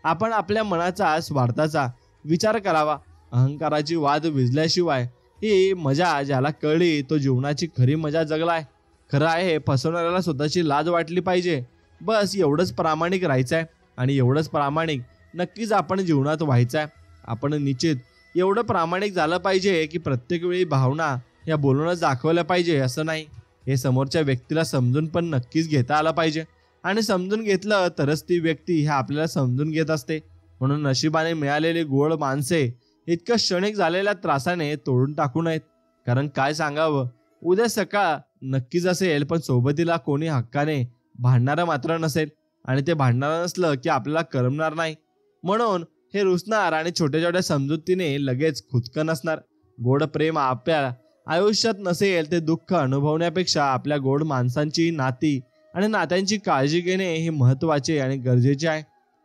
S1: आपण आपल्या मनाचा स्वार्थाचा विचार करावा. अहंकाराची वाद विजल्याशिवाय ही मजा ज्याला कळली तो जीवनाची खरी मजा जगलाय. खरं आहे, फसवणाऱ्याला स्वतःची लाज वाटली पाहिजे. बस एवढंच प्रामाणिक राहायचं आहे, आणि एवढंच प्रामाणिक नक्कीच आपण जीवनात व्हायचं आहे. आपण निश्चित एवढं प्रामाणिक झालं पाहिजे की प्रत्येक वेळी भावना या बोलूनच दाखवल्या पाहिजे असं नाही. हे समोरच्या व्यक्तीला समजून पण नक्कीच घेता आलं पाहिजे, आणि समजून घेतलं तरच ती व्यक्ती ह्या आपल्याला समजून घेत असते. म्हणून नशिबाने मिळालेली गोड माणसे इतकं क्षणिक झालेल्या त्रासाने तोडून टाकू नयेत. कारण काय सांगावं, उद्या सकाळ नक्कीच असेल, पण सोबतीला कोणी हक्काने भांडणारं मात्र नसेल, आणि ते भांडणारं नसलं की आपल्याला करमणार नाही. म्हणून हे रुसणार आणि छोट्या छोट्या समजुतीने लगेच खुदकं नसणार. गोड प्रेम आपल्या आयुष्यात नसेल ते दुःख अनुभवण्यापेक्षा आपल्या गोड माणसांची नाती आणि नात्यांची काळजी घेणे हे महत्त्वाचे आणि गरजेचे आहे.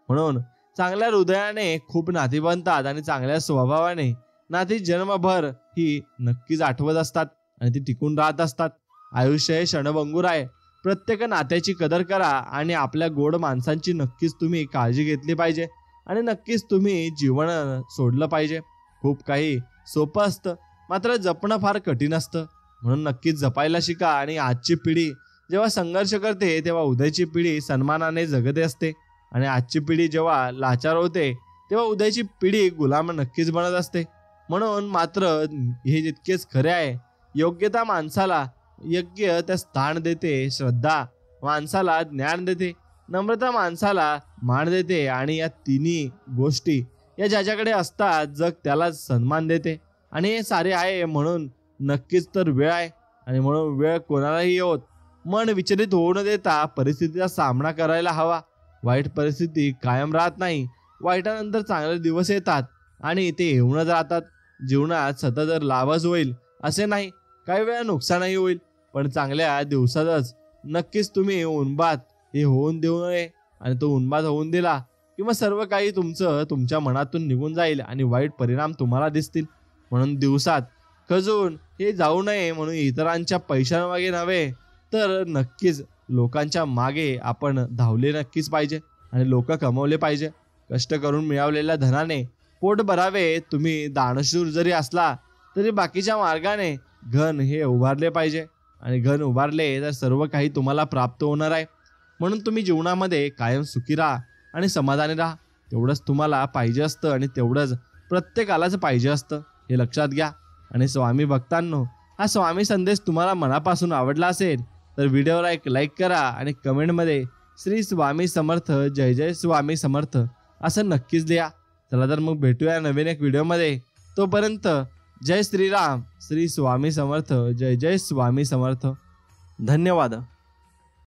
S1: म्हणून चांगल्या हृदयाने खूप नाती बनतात, आणि चांगल्या स्वभावाने नाती जन्मभर ही नक्कीच आठवत असतात, आणि ती टिकून राहत असतात. आयुष्य हे क्षणभंगूर आहे. प्रत्येक नात्याची कदर करा आणि आपल्या गोड माणसांची नक्कीच तुम्ही काळजी घेतली पाहिजे आणि नक्कीच तुम्ही जीवन सोडलं पाहिजे. खूप काही सोपं असतं, मात्र जपणं फार कठीण असतं. म्हणून नक्कीच जपायला शिका. आणि आजची पिढी जेव्हा संघर्ष करते तेव्हा उद्याची पिढी सन्मानाने जगते असते. आणि आजची पिढी जेव्हा लाचार होते तेव्हा उद्याची पिढी गुलाम नक्कीच बनत असते. म्हणून मात्र हे जितकेच खरे आहे, योग्यता माणसाला योग्य त्या स्थान देते, श्रद्धा माणसाला ज्ञान देते, नम्रता माणसाला मान देते आणि या तिन्ही गोष्टी या ज्याच्याकडे असतात जग त्याला सन्मान देते. आणि हे सारे आहे म्हणून नक्कीच तर वेळ आहे. आणि म्हणून वेळ कोणालाही येवोत, मन विचलित होऊ न देता परिस्थितीचा सामना करायला हवा. वाईट परिस्थिती कायम राहत नाही. वाईटानंतर चांगले दिवस येतात आणि ते येऊनच राहतात. जीवनात सतत लाभच होईल असे नाही, काही वेळा नुकसानही होईल. पण चांगल्या दिवसातच नक्कीच तुम्ही उन्माद हे होऊन देऊ नये. आणि तो उन्माद होऊन दिला किंवा सर्व काही तुमच्या मनातून निघून जाईल आणि वाईट परिणाम तुम्हाला दिसतील. म्हणून दिवसात खजून हे जाऊ नये. म्हणून इतरांच्या पैशांमागे नव्हे तर नक्कीच लोकांच्या मागे आपण धावले नक्कीच पाहिजे आणि लोक कमवले पाहिजे. कष्ट करून मिळवलेल्या धनाने पोट भरावे. तुम्ही दानशूर जरी असला तरी बाकीच्या मार्गाने घन हे उभारले पाहिजे. आणि घन उभारले तर सर्व काही तुम्हाला प्राप्त होणार आहे. म्हणून तुम्ही जीवनामध्ये कायम सुखी राहा आणि समाधानी राहा. तेवढंच तुम्हाला पाहिजे असतं आणि तेवढंच प्रत्येकालाच पाहिजे असतं, हे लक्षात घ्या. आणि स्वामी भक्तांनो, हा स्वामी संदेश तुम्हाला मनापासून आवडला असेल तर व्हिडिओला एक लाईक करा आणि कमेंटमध्ये श्री स्वामी समर्थ, जय जय स्वामी समर्थ असं नक्कीच लिहा. चला तर मग भेटूया नवीन एक व्हिडिओमध्ये. तोपर्यंत जय श्रीराम, श्री स्वामी समर्थ, जय जय स्वामी समर्थ. धन्यवाद.